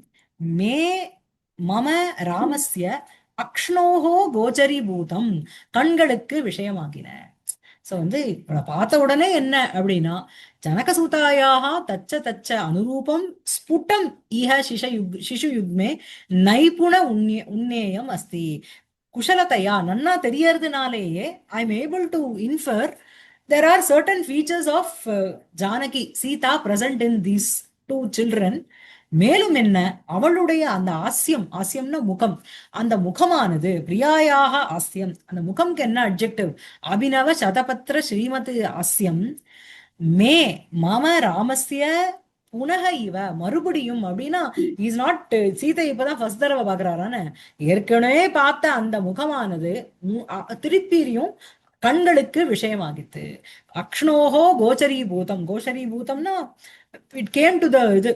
Speaker 1: மே மம ராமஸ்ய அக்ஷ்ணோஹோ கோச்சரிபூதம், கண்களுக்கு விஷயமாகின. சோ வந்து இவளை பார்த்த உடனே என்ன அப்படின்னா, ஜனகசூதாயாக தச்ச தச்ச அனுரூபம் ஸ்புடம் இஹ சிசு யுக்மே நைபுண உன்னேயம் அஸ்தி. குஷலத்தையா நன்னா தெரியறதுனாலேயே I am able to infer there are certain features of Janaki Sita present in these two children. மேலும் என்ன, அவளுடைய அந்த ஆஸ்யம், ஆஸ்யம்னா முகம், அந்த முகமானது பிரியாயாக ஆஸ்யம், அந்த முகம்க்கு என்ன அட்ஜெக்டிவ், அபினவ சதபத்ர ஸ்ரீமதி ஆஸ்யம் மே மம ராமஸ்ய புனக இவ, மறுபடியும் அப்படின்னா இஸ் நாட் சீதை இப்பதான் ஃபர்ஸ்ட் தடவை பாக்குறாரான்னு, ஏற்கனவே பார்த்த அந்த முகமானது திருப்பியும் கண்களுக்கு விஷயமாகித்து. அக்ஷ்ணோஹோ கோச்சரீபூதம், கோச்சரீபூதம்னா இட் கேம் டு த இது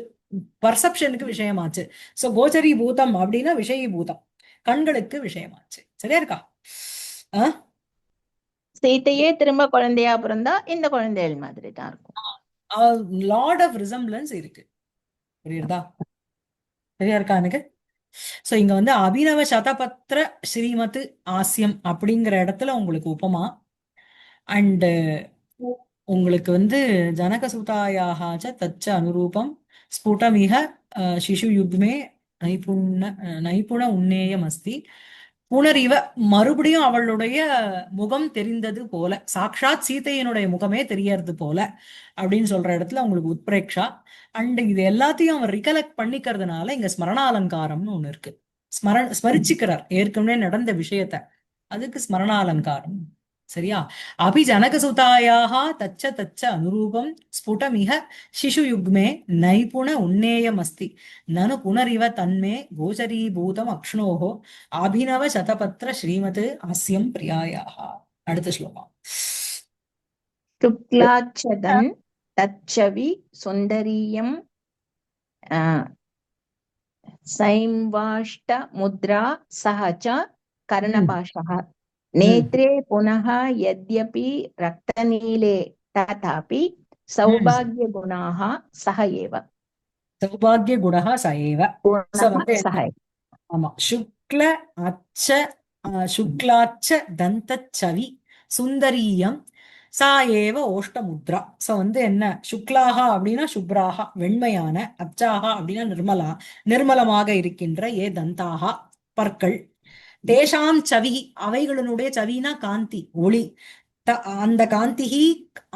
Speaker 1: பர்செப்ஷனுக்கு விஷயமாச்சு. சோ கோச்சரீபூதம் அப்படின்னா விஷயீபூதம், கண்களுக்கு விஷயமாச்சு. சரியா இருக்கா?
Speaker 3: சீத்தையே திரும்ப குழந்தையா பிறந்தா இந்த குழந்தைகள் மாதிரி தான் இருக்கும்.
Speaker 1: லாட் ஆஃப் ரிசம்பிளன்ஸ் இருக்கு. புரியுறதா? சரியா இருக்கா எனக்கு? சோ இங்க வந்து அபினவ சதபத்ர ஸ்ரீமத் ஆஸ்யம் அப்படிங்கிற இடத்துல உங்களுக்கு உபமா, அண்ட் உங்களுக்கு வந்து ஜனகசூதாயாக தச்ச அனுரூபம் ஸ்புடமிக சிசு யுக்மே நைபுண உன்னேயம் அஸ்தி. புனரிவ, மறுபடியும் அவளுடைய முகம் தெரிந்தது போல, சாக்ஷாத் சீதையினுடைய முகமே தெரியறது போல அப்படின்னு சொல்ற இடத்துல உங்களுக்கு உத்பிரேக்ஷா. அண்ட் இது எல்லாத்தையும் அவர் ரிகலெக்ட் பண்ணிக்கிறதுனால இங்க ஸ்மரணாலங்காரம்னு ஒண்ணு இருக்கு. ஸ்மரிச்சுக்கிறார் ஏற்கனவே நடந்த விஷயத்த, அதுக்கு ஸ்மரணாலங்காரம். சரியா? அபி ஜனகசுதாயாக தச்ச தச்ச அனுரூபம் ஸ்புடமிக சிசு யுக்மே நைபுண உன்னேயம் அஸ்தி நனு புனரிவ தன்மே கோச்சரீபூதம் அக்ஷ்ணோஹோ அபினவ சதபத்ர ஸ்ரீமத் ஆஸ்யம் பிரியாயாக. அடுத்த ஸ்லோகம்.
Speaker 3: சுக்லாச்சதன் தச்சவி சுந்தரியம் சைம்வாஷ்ட முத்ரா சஹச்ச கர்ணபாஷः நேத்ரே புனः யத்யபி ரக்தநீலே ததாபி சௌபாக்ய குணாः சஹ ஏவ.
Speaker 1: சௌபாக்ய குணः ச ஏவ.
Speaker 3: சஹ.
Speaker 1: ஆமா, சுக்லாச்ச தந்தச்சவி சுந்தரீயம் சா ஏவ ஓஷ்டமுத்ரா. சோ வந்து என்ன, சுக்லாகா அப்படின்னா சுப்ராகா வெண்மையான, அச்சாகா அப்படின்னா நிர்மலமாக இருக்கின்ற, ஏ தந்தாகா பற்கள், தேஷாம் சவி அவைகளினுடைய சவினா காந்தி ஒளி, அந்த காந்திஹி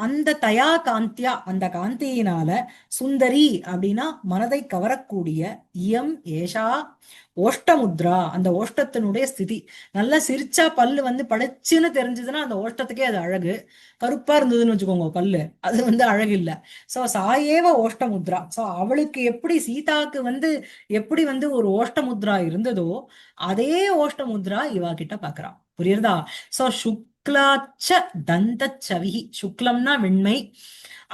Speaker 1: அந்த தயா காந்தியா அந்த காந்தியினால, சுந்தரி அப்படின்னா மனதை கவரக்கூடிய, இயம் ஏஷா ஓஷ்டமுத்ரா அந்த ஓஷ்டத்தினுடைய ஸ்திதி. நல்லா சிரிச்சா பல்லு வந்து பளிச்சுன்னு தெரிஞ்சதுன்னா அந்த ஓஷ்டத்துக்கே அது அழகு. கருப்பா இருந்ததுன்னு வச்சுக்கோங்க பல்லு, அது வந்து அழகு இல்ல. சோ சாயேவ ஓஷ்டமுத்ரா. சோ அவளுக்கு எப்படி சீதாக்கு வந்து எப்படி வந்து ஒரு ஓஷ்டமுத்ரா இருந்ததோ அதே ஓஷ்டமுத்ரா இவா கிட்ட பாக்குறான். புரியுறதா? சோ சுக்லாச்ச தந்தச்சவி, சுக்லம்னா வெண்மை,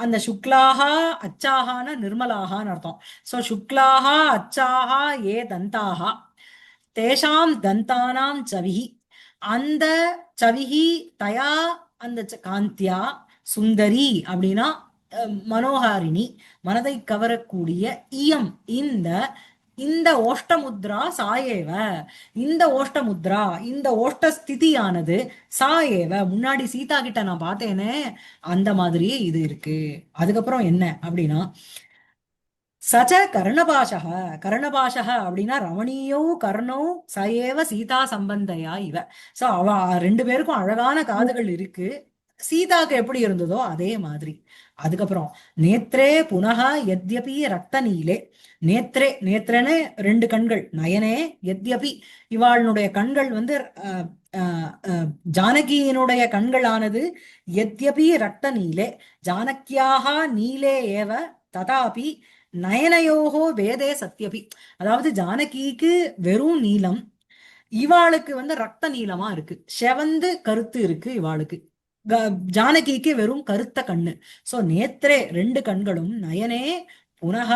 Speaker 1: அந்த சுக்லாகா அச்சாகான நிர்மலாகான்னு அர்த்தம். சோ சுக்லாகா அச்சாகா ஏ தந்தாகா தேஷாம் தந்தானாம் சவிஹி, அந்த சவிஹி தயா அந்த காந்தியா சுந்தரி அப்படின்னா மனோகாரிணி மனதை கவரக்கூடிய, இயம் இந்த இந்த ஓஷ்டமுத்ரா சாயேவ, இந்த ஓஷ்டமுத்ரா இந்த ஓஷ்டஸ்திதியானது சாயேவ முன்னாடி சீதா கிட்ட நான் பார்த்தேனே அந்த மாதிரியே இது இருக்கு. அதுக்கப்புறம் என்ன அப்படின்னா, சச்ச கர்ணபாஷக, கர்ணபாஷக அப்படின்னா ரமணீயோ கர்ணோ சயேவ சீதா சம்பந்தையா இவ. சோ அவ ரெண்டு பேருக்கும் அழகான காதுகள் இருக்கு, சீதாக்கு எப்படி இருந்ததோ அதே மாதிரி. அதுக்கப்புறம் நேத்ரே புனக யத்யபி ரக்த நீலே, நேத்ரே நேத்ரனே ரெண்டு கண்கள், நயனே யத்யபி இவாளுடைய கண்கள் வந்து ஜானகியினுடைய கண்களானது யத்யபி ரக்த நீலே ஜானக்கியாக நீலே ஏவ ததாபி நயனயோகோ வேதே சத்யபி. அதாவது ஜானகிக்கு வெறும் நீலம், இவாளுக்கு வந்து ரத்த நீளமா இருக்கு, செவந்து கருத்து இருக்கு இவாளுக்கு. ஜானகிக்கு வெறும் கருத்த கண்ணு. சோ நேத்ரே ரெண்டு கண்களும், நயனே புனக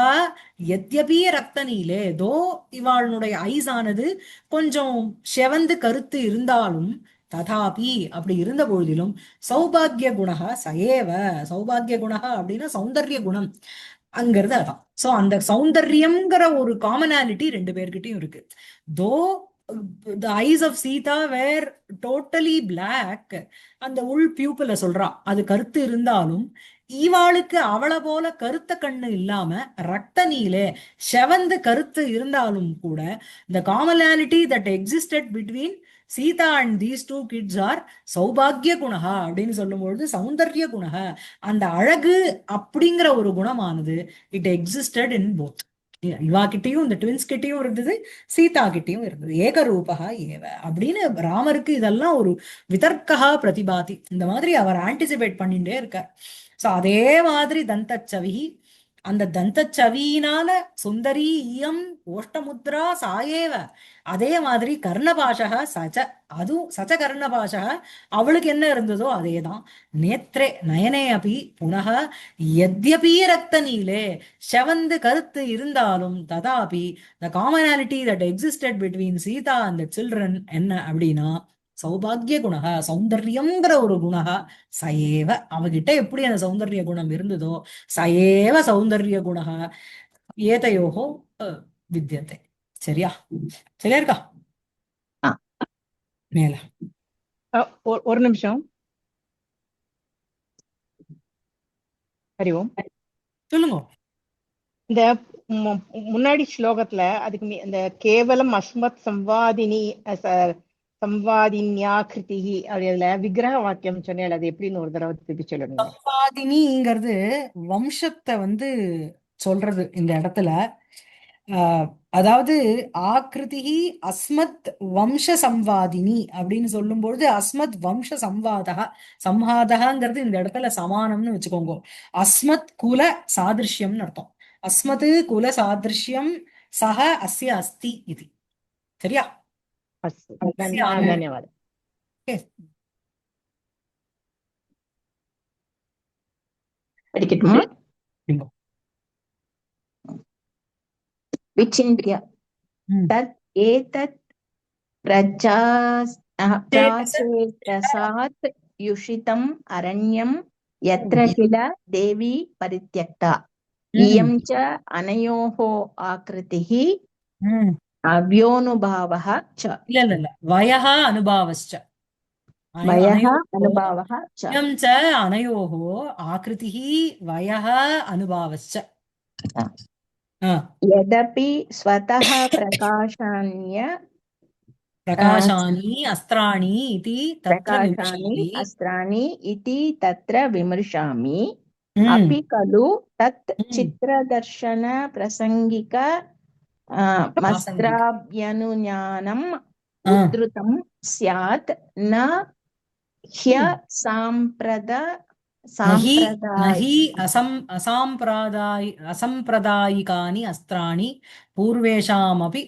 Speaker 1: எத்யபி ரத்த நீலே தோ இவாளுடைய ஐஸ் ஆனது கொஞ்சம் செவந்து கருத்து இருந்தாலும், ததாபி அப்படி இருந்த பொழுதிலும், சௌபாகிய குணக சயேவ, சௌபாகிய குணக அப்படின்னா சௌந்தர்ய குணம் அங்கிறது அதான். சோ அந்த சௌந்தர்யம்ங்கிற ஒரு காமனாலிட்டி ரெண்டு பேர்கிட்டயும் இருக்கு. தோ the eyes of Sita were totally black. அந்த உள் பியூப்பில சொல்றா அது கருத்து இருந்தாலும் ஈவாளுக்கு அவளை போல கருத்த கண்ணு இல்லாம ரத்த நீலே செவந்து கருத்து இருந்தாலும் கூட the commonality that existed between Sita and these two kids are சௌபாகிய குணஹா அப்படின்னு சொல்லும்பொழுது சௌந்தர்ய குணஹா, அந்த அழகு அப்படிங்கிற ஒரு குணமானது இட் எக்ஸிஸ்டட் இன் போத். இவா கிட்டயும் இந்த ட்வின்ஸ் கிட்டயும் இருந்தது, சீதா கிட்டயும் இருந்தது. ஏகரூபகா ஏவ அப்படின்னு ராமருக்கு இதெல்லாம் ஒரு விதர்க்கா பிரதிபாதி. இந்த மாதிரி அவர் ஆன்டிசிபேட் பண்ணிட்டே இருக்கார். சோ அதே மாதிரி தந்தச்சவி, அந்த தந்தச்சவியினால சுந்தரி இயம் ஓஷ்டமுத்ரா சாயேவ, அதே மாதிரி கர்ணபாஷக சச்ச, அதுவும் சச்ச கர்ணபாஷக, அவளுக்கு என்ன இருந்ததோ அதேதான். நேத்ரே நயனே அபி புனக யத்யபி ரக்த நீலே, செவந்து கருத்து இருந்தாலும் ததாபி the commonality that existed between Sita and the children என்ன அப்படின்னா சௌபாகிய குணக, சௌந்தர்யம்ங்கிற ஒரு குணக சயேவ, அவகிட்ட எப்படி அந்த சௌந்தர்ய குணம் இருந்ததோ சயேவ சௌந்தர்ய குணக ஏதையோகோ வித்யத்தை. சரியா? சரியா இருக்கா?
Speaker 3: ஆ.
Speaker 1: மேல
Speaker 2: ஒரு நிமிஷம். ஹரி ஓம்.
Speaker 1: சொல்லுங்க.
Speaker 2: இந்த முன்னாடி ஸ்லோகத்துல அதுக்கு இந்த கேவலம் அஸ்மத் சம்வாதினி சம்வாதின்யாகிருதி அதுல விக்கிரக வாக்கியம் சொன்னேன், அது எப்படின்னு ஒரு தடவை திருப்பி சொல்லுங்க.
Speaker 1: சம்வாதினிங்கிறது வம்சத்தை சொல்றது இந்த இடத்துல. அதாவது ஆக்ருதி அஸ்மத் வம்ச சம்வாதினி அப்படின்னு சொல்லும்பொழுது அஸ்மத் வம்ச சம்வாதக, சம்ஹாதகங்கிறது இந்த இடத்துல சமானம்னு வச்சுக்கோங்க. அஸ்மத் குல சாதிருஷ்யம்னு அர்த்தம். அஸ்மத் குல சாதிருஷ்யம் சக அஸ்ய அஸ்தி இது. சரியா?
Speaker 2: தன்யவாதம்.
Speaker 3: படிக்கட்டுமா? विचिन्त्य तत् एतत् प्राचेतसात् युषितम् अरण्यं यत्र किल देवी परित्यक्ता इयं च अनयोः आकृतिः अव्योनुभावः च.
Speaker 1: இல்ல வயः அனுபாவश्च,
Speaker 3: वयः अनुभावः च.
Speaker 1: इयं च अनयोः आकृतिः वयः अनुभावश्च.
Speaker 3: यदपि स्वतः
Speaker 1: प्रकाशानि अस्त्राणि इति
Speaker 3: तत्र विमर्शामि, अपि खलु तत् चित्रदर्शन प्रसंगिक मस्त्राभ्यनुज्ञानम् उद्धृतं स्यात्, न ह्य
Speaker 1: असम्प्रदायिकानि अस्त्राणि पूर्वेषामपि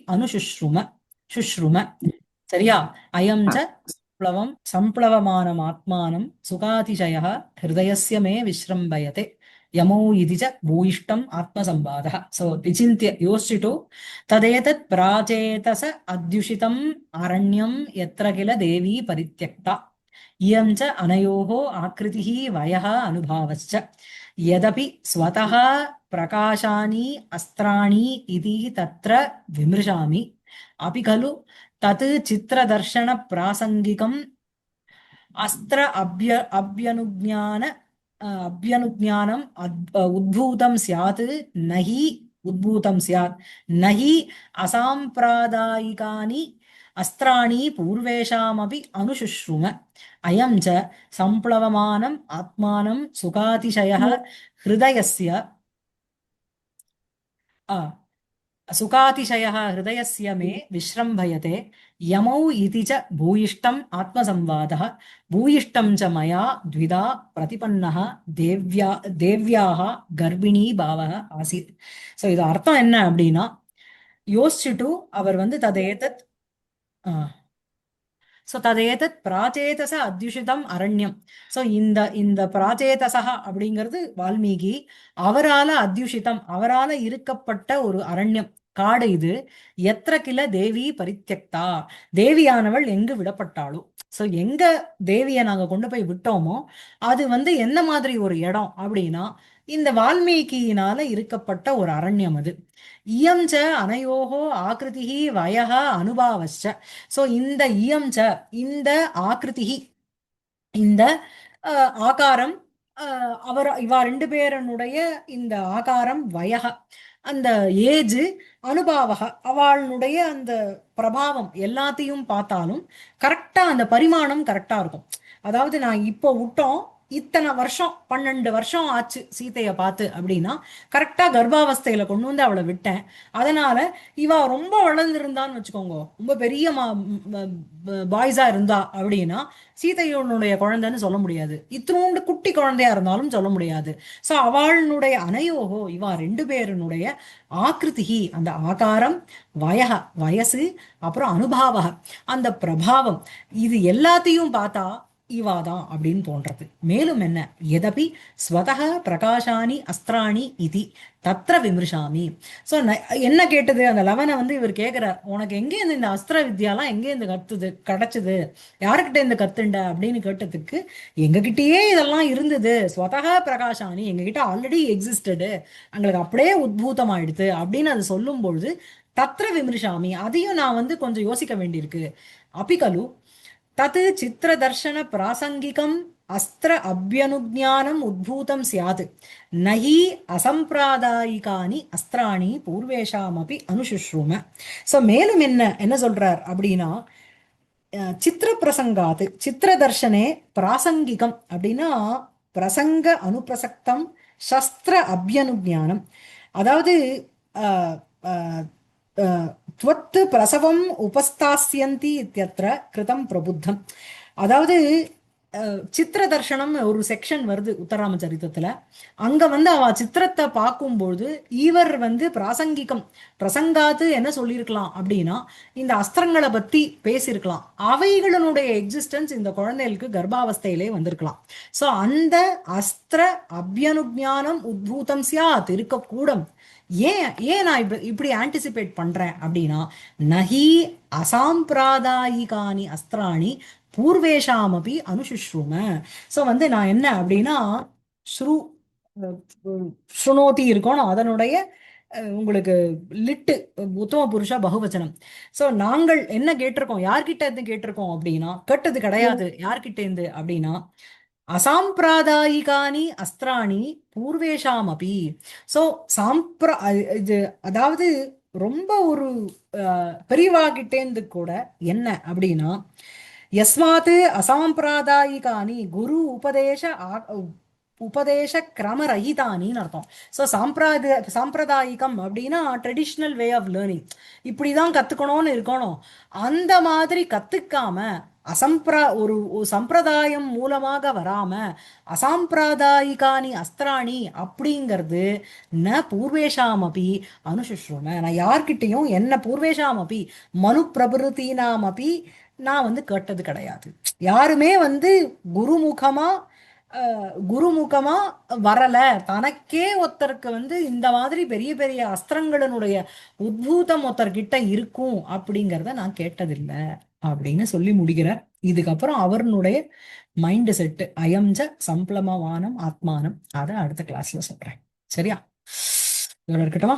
Speaker 1: शुश्रुम. சரியா? अयं च संप्लवमानमात्मानं सुखातिशयः हृदयस्य मे विश्रम्भयते यमौ इति च भूयिष्ठम् आत्मसंवादः. सो विचिन्त्य योश्चितो तदेतत् प्राचेतस अद्युषितम् अरण्यं यत्र किल देवी परित्यक्ता इयं च अनयोः आकृतिः वयः अनुभावश्च. यदपि स्वतः प्रकाशानि अस्त्राणि इति तत्र विमृशामि, अपि खलु तत् चित्रदर्शन प्रासंगिकम् अस्त्र अभ्यनुज्ञानम् उद्भूतं स्यात्, न हि असाम्प्रदायिकानि अस्त्राणि पूर्वेषामपि अनुशुश्रुम. अयं च संप्लवमानम् आत्मानं सुखातिशयः हृदयस्य मे विश्रम्भयते यमौ इति च भूयिष्ठम् आत्मसंवादः. भूयिष्ठं च मया द्विधा प्रतिपन्नः देव्याः गर्भिणी भावः आसीत्. सो இது அர்த்தம் என்ன அப்படின்னா, யோசிச்சுட்டு அவர் ததேதத் ததேதத் பிராச்சேதச அத்யுஷிதம் அரண்யம். சோ இந்த பிராச்சேதசா அப்படிங்கிறது வால்மீகி, அவரால அத்யுஷிதம், அவரால இருக்கப்பட்ட ஒரு அரண்யம், காடு இது. எத்திர கில தேவி பரித்தியக்தா, தேவியானவள் எங்கு விடப்பட்டாளோ, சோ எங்க தேவியை நாங்க கொண்டு போய் விட்டோமோ அது என்ன மாதிரி ஒரு இடம் அப்படின்னா இந்த வால்மீகியினால இருக்கப்பட்ட ஒரு அரண்யம் அது. இயம் ச அனயோகோ ஆக்ருதிஹி வயஹ அனுபாவச்ச. சோ இந்த இயம் ச, இந்த ஆக்ருதிஹி, இந்த ஆகாரம், இவா ரெண்டு பேரனுடைய இந்த ஆகாரம், வயக அந்த ஏஜ், அனுபாவக அவளுடைய அந்த பிரபாவம் எல்லாத்தையும் பார்த்தாலும் கரெக்டா அந்த பரிமாணம் கரெக்டா இருக்கும். அதாவது நான் இப்போ விட்டோம், இத்தனை வருஷம் 12 வருஷம் ஆச்சு சீதையை பார்த்து அப்படின்னா கரெக்டா கர்ப்பாவஸ்தையில கொண்டு வந்து அவளை விட்டேன். அதனால இவ ரொம்ப வளர்ந்துருந்தான்னு வச்சுக்கோங்க, ரொம்ப பெரிய பாய்ஸா இருந்தா அப்படின்னா சீதையோனுடைய குழந்தைன்னு சொல்ல முடியாது, இத்தினோண்டு குட்டி குழந்தையா இருந்தாலும் சொல்ல முடியாது. சோ அவளுடைய அனயோகோ, இவா ரெண்டு பேருனுடைய ஆக்ருதிகி, அந்த ஆகாரம், வயக வயசு, அப்புறம் அனுபாவக அந்த பிரபாவம், இது எல்லாத்தையும் பார்த்தா இவாதான் அப்படின்னு தோன்றது. மேலும் என்ன, எதபி ஸ்வதக பிரகாசானி அஸ்திராணி இதி தத்ர விமர்சாமி. ஸோ என்ன கேட்டது அந்த லவனை வந்து இவர் கேட்கிறார், உனக்கு எங்கே இந்த அஸ்திர வித்யாலாம் எங்கே இந்த கிடைச்சது, யாருக்கிட்ட இந்த கத்துண்ட அப்படின்னு கேட்டதுக்கு, எங்ககிட்டயே இதெல்லாம் இருந்தது, ஸ்வதக பிரகாசானி எங்ககிட்ட ஆல்ரெடி எக்ஸிஸ்டடு, எங்களுக்கு அப்படியே உத்பூதம் ஆயிடுது அப்படின்னு அது சொல்லும் பொழுது தத்ர விமர்சாமி, அதையும் நான் வந்து கொஞ்சம் யோசிக்க வேண்டியிருக்கு. அபிகலு தத் சித்திர தர்ஷன பிராசங்கிகம் அஸ்திர அபியனுஜானம் உத்பூதம் சியாத் நஹி அசம்பிராதாயிகானி அஸ்திராணி பூர்வேஷாமபி அனுசுஷ்ரும. ஸோ மேலும் என்ன சொல்றார் அப்படின்னா, சித்திர பிரசங்காத்து, சித்திர தர்ஷனே பிராசங்கிகம் அப்படின்னா பிரசங்க அனுப்பிரசக்தம் சஸ்திர அபியனுஜானம். அதாவது துவத்து பிரசவம் உபஸ்தாஸ்யந்தி இத்தியத்திர கிருதம் பிரபுத்தம். அதாவது சித்திர தர்ஷனம் ஒரு செக்ஷன் வருது உத்தராமச்சரித்தத்துல. அங்க வந்து அவ சித்திரத்தை பார்க்கும்பொழுது இவர் வந்து பிராசங்கிகம், பிரசங்காத்து என்ன சொல்லியிருக்கலாம் அப்படின்னா இந்த அஸ்திரங்களை பத்தி பேசியிருக்கலாம், அவைகளினுடைய எக்ஸிஸ்டன்ஸ் இந்த குழந்தைகளுக்கு கர்ப்பாவஸ்தையிலே வந்திருக்கலாம். சோ அந்த அஸ்திர அபியனுஜானம் உத்பூதம் சியாத் இருக்கக்கூடும். ஏன் நான் இப்படி ஆன்டிசிபேட் பண்றேன் அப்படின்னா, நஹி அசாம்பிராதாயிகானி அஸ்திராணி பூர்வேஷாமபி அனுசுஷ்ரும. ஸோ வந்து நான் என்ன அப்படின்னா, ஸ்ருணோதி இருக்கணும், அதனுடைய உங்களுக்கு லிட்டு உத்தம புருஷா பகுவச்சனம். ஸோ நாங்கள் என்ன கேட்டிருக்கோம், யார்கிட்ட இருந்து கேட்டிருக்கோம் அப்படின்னா, கேட்டது கிடையாது, யார்கிட்ட இருந்து அப்படின்னா அசாம்பிராதாயிகானி அஸ்திராணி பூர்வேஷாமபி. ஸோ இது அதாவது ரொம்ப ஒரு பெரியவாகிட்டேந்து கூட என்ன அப்படின்னா, யஸ்மாத் அசாம்பிராதாயிகானி குரு உபதேச கிரமரகிதானின்னு அர்த்தம். ஸோ சாம்பிரதாயிகம் அப்படின்னா ட்ரெடிஷ்னல் வே ஆஃப் லேர்னிங், இப்படிதான் கத்துக்கணும்னு இருக்கணும். அந்த மாதிரி கத்துக்காம ஒரு சம்பிரதாயம் மூலமாக வராம அசாம்பிரதாயிகானி அஸ்திராணி அப்படிங்கிறது ந பூர்வேஷாமபி அனுசுஷ்ரும. நான் யார்கிட்டையும் என்ன பூர்வேஷாமபி மனு பிரபுருத்தீனாமபி நான் வந்து கேட்டது கிடையாது. யாருமே வந்து குருமுகமா வரல, தனக்கே ஒருத்தருக்கு வந்து இந்த மாதிரி பெரிய பெரிய அஸ்திரங்களினுடைய உத்பூதம் ஒருத்தர்கிட்ட இருக்கும் அப்படிங்கிறத நான் கேட்டதில்லை அப்படின்னு சொல்லி முடிக்கிறார். இதுக்கப்புறம் அவருடைய மைண்ட் செட் அயம்ஜ சம்பளமவானம் ஆத்மானம், அதை அடுத்த கிளாஸ்ல சொல்றேன். சரியா? இதோட இருக்கட்டுமா?